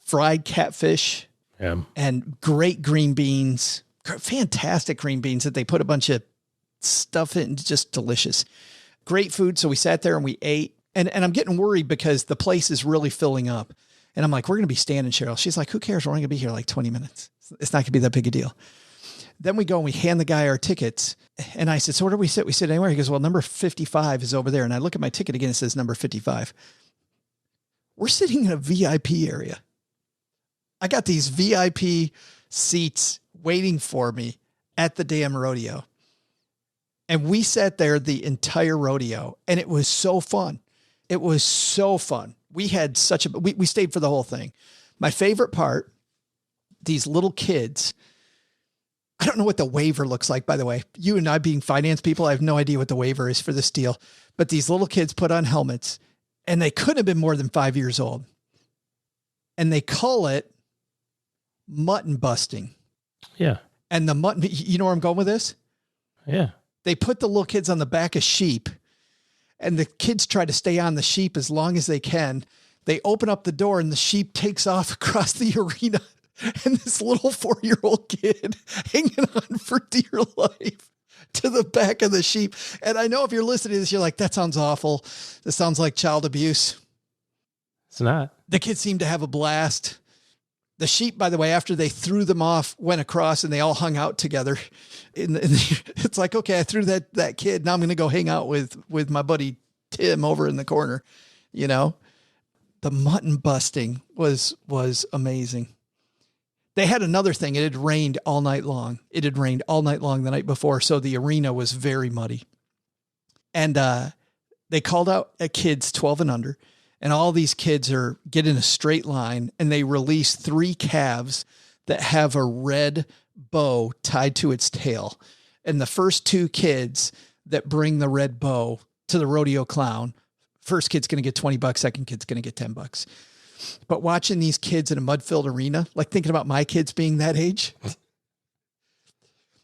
fried catfish and great green beans, fantastic green beans that they put a bunch of stuff in, just delicious, great food. So we sat there and we ate, and I'm getting worried because the place is really filling up. And I'm like, we're going to be standing, Cheryl. She's like, who cares? We're only going to be here like 20 minutes. It's not going to be that big a deal. Then we go and we hand the guy our tickets. And I said, so where do we sit? We sit anywhere. He goes, well, number 55 is over there. And I look at my ticket again. It says number 55. We're sitting in a VIP area. I got these VIP seats waiting for me at the damn rodeo. And we sat there the entire rodeo and it was so fun. It was so fun. We had we stayed for the whole thing. My favorite part, these little kids, I don't know what the waiver looks like, by the way. You and I being finance people, I have no idea what the waiver is for this deal, but these little kids put on helmets and they couldn't have been more than 5 years old. And they call it mutton busting. Yeah. And the mutton, you know where I'm going with this? Yeah. They put the little kids on the back of sheep and the kids try to stay on the sheep as long as they can. They open up the door and the sheep takes off across the arena and this little 4-year-old kid hanging on for dear life to the back of the sheep. And I know if you're listening to this, you're like, that sounds awful. This sounds like child abuse. It's not. The kids seemed to have a blast. The sheep, by the way, after they threw them off, went across and they all hung out together. It's like, okay, I threw that kid. Now I'm going to go hang out with my buddy Tim over in the corner. You know, the mutton busting was amazing. They had another thing. It had rained all night long. It had rained all night long the night before. So the arena was very muddy. And they called out at kids 12 and under. And all these kids get in a straight line and they release 3 calves that have a red bow tied to its tail. And the first 2 kids that bring the red bow to the rodeo clown, first kid's going to get $20. Second kid's going to get $10. But watching these kids in a mud-filled arena, like thinking about my kids being that age,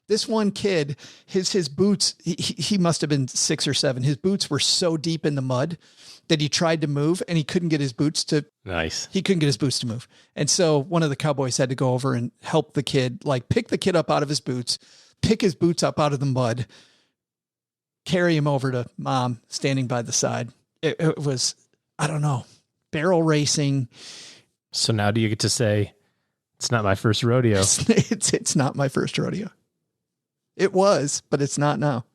this one kid, his boots, he must have been 6 or 7. His boots were so deep in the mud that he tried to move and he couldn't get his boots to move. And so one of the cowboys had to go over and help the kid, like pick the kid up out of his boots, pick his boots up out of the mud, carry him over to mom standing by the side. It was, I don't know, barrel racing. So now do you get to say, it's not my first rodeo? It's not my first rodeo. It was, but it's not now.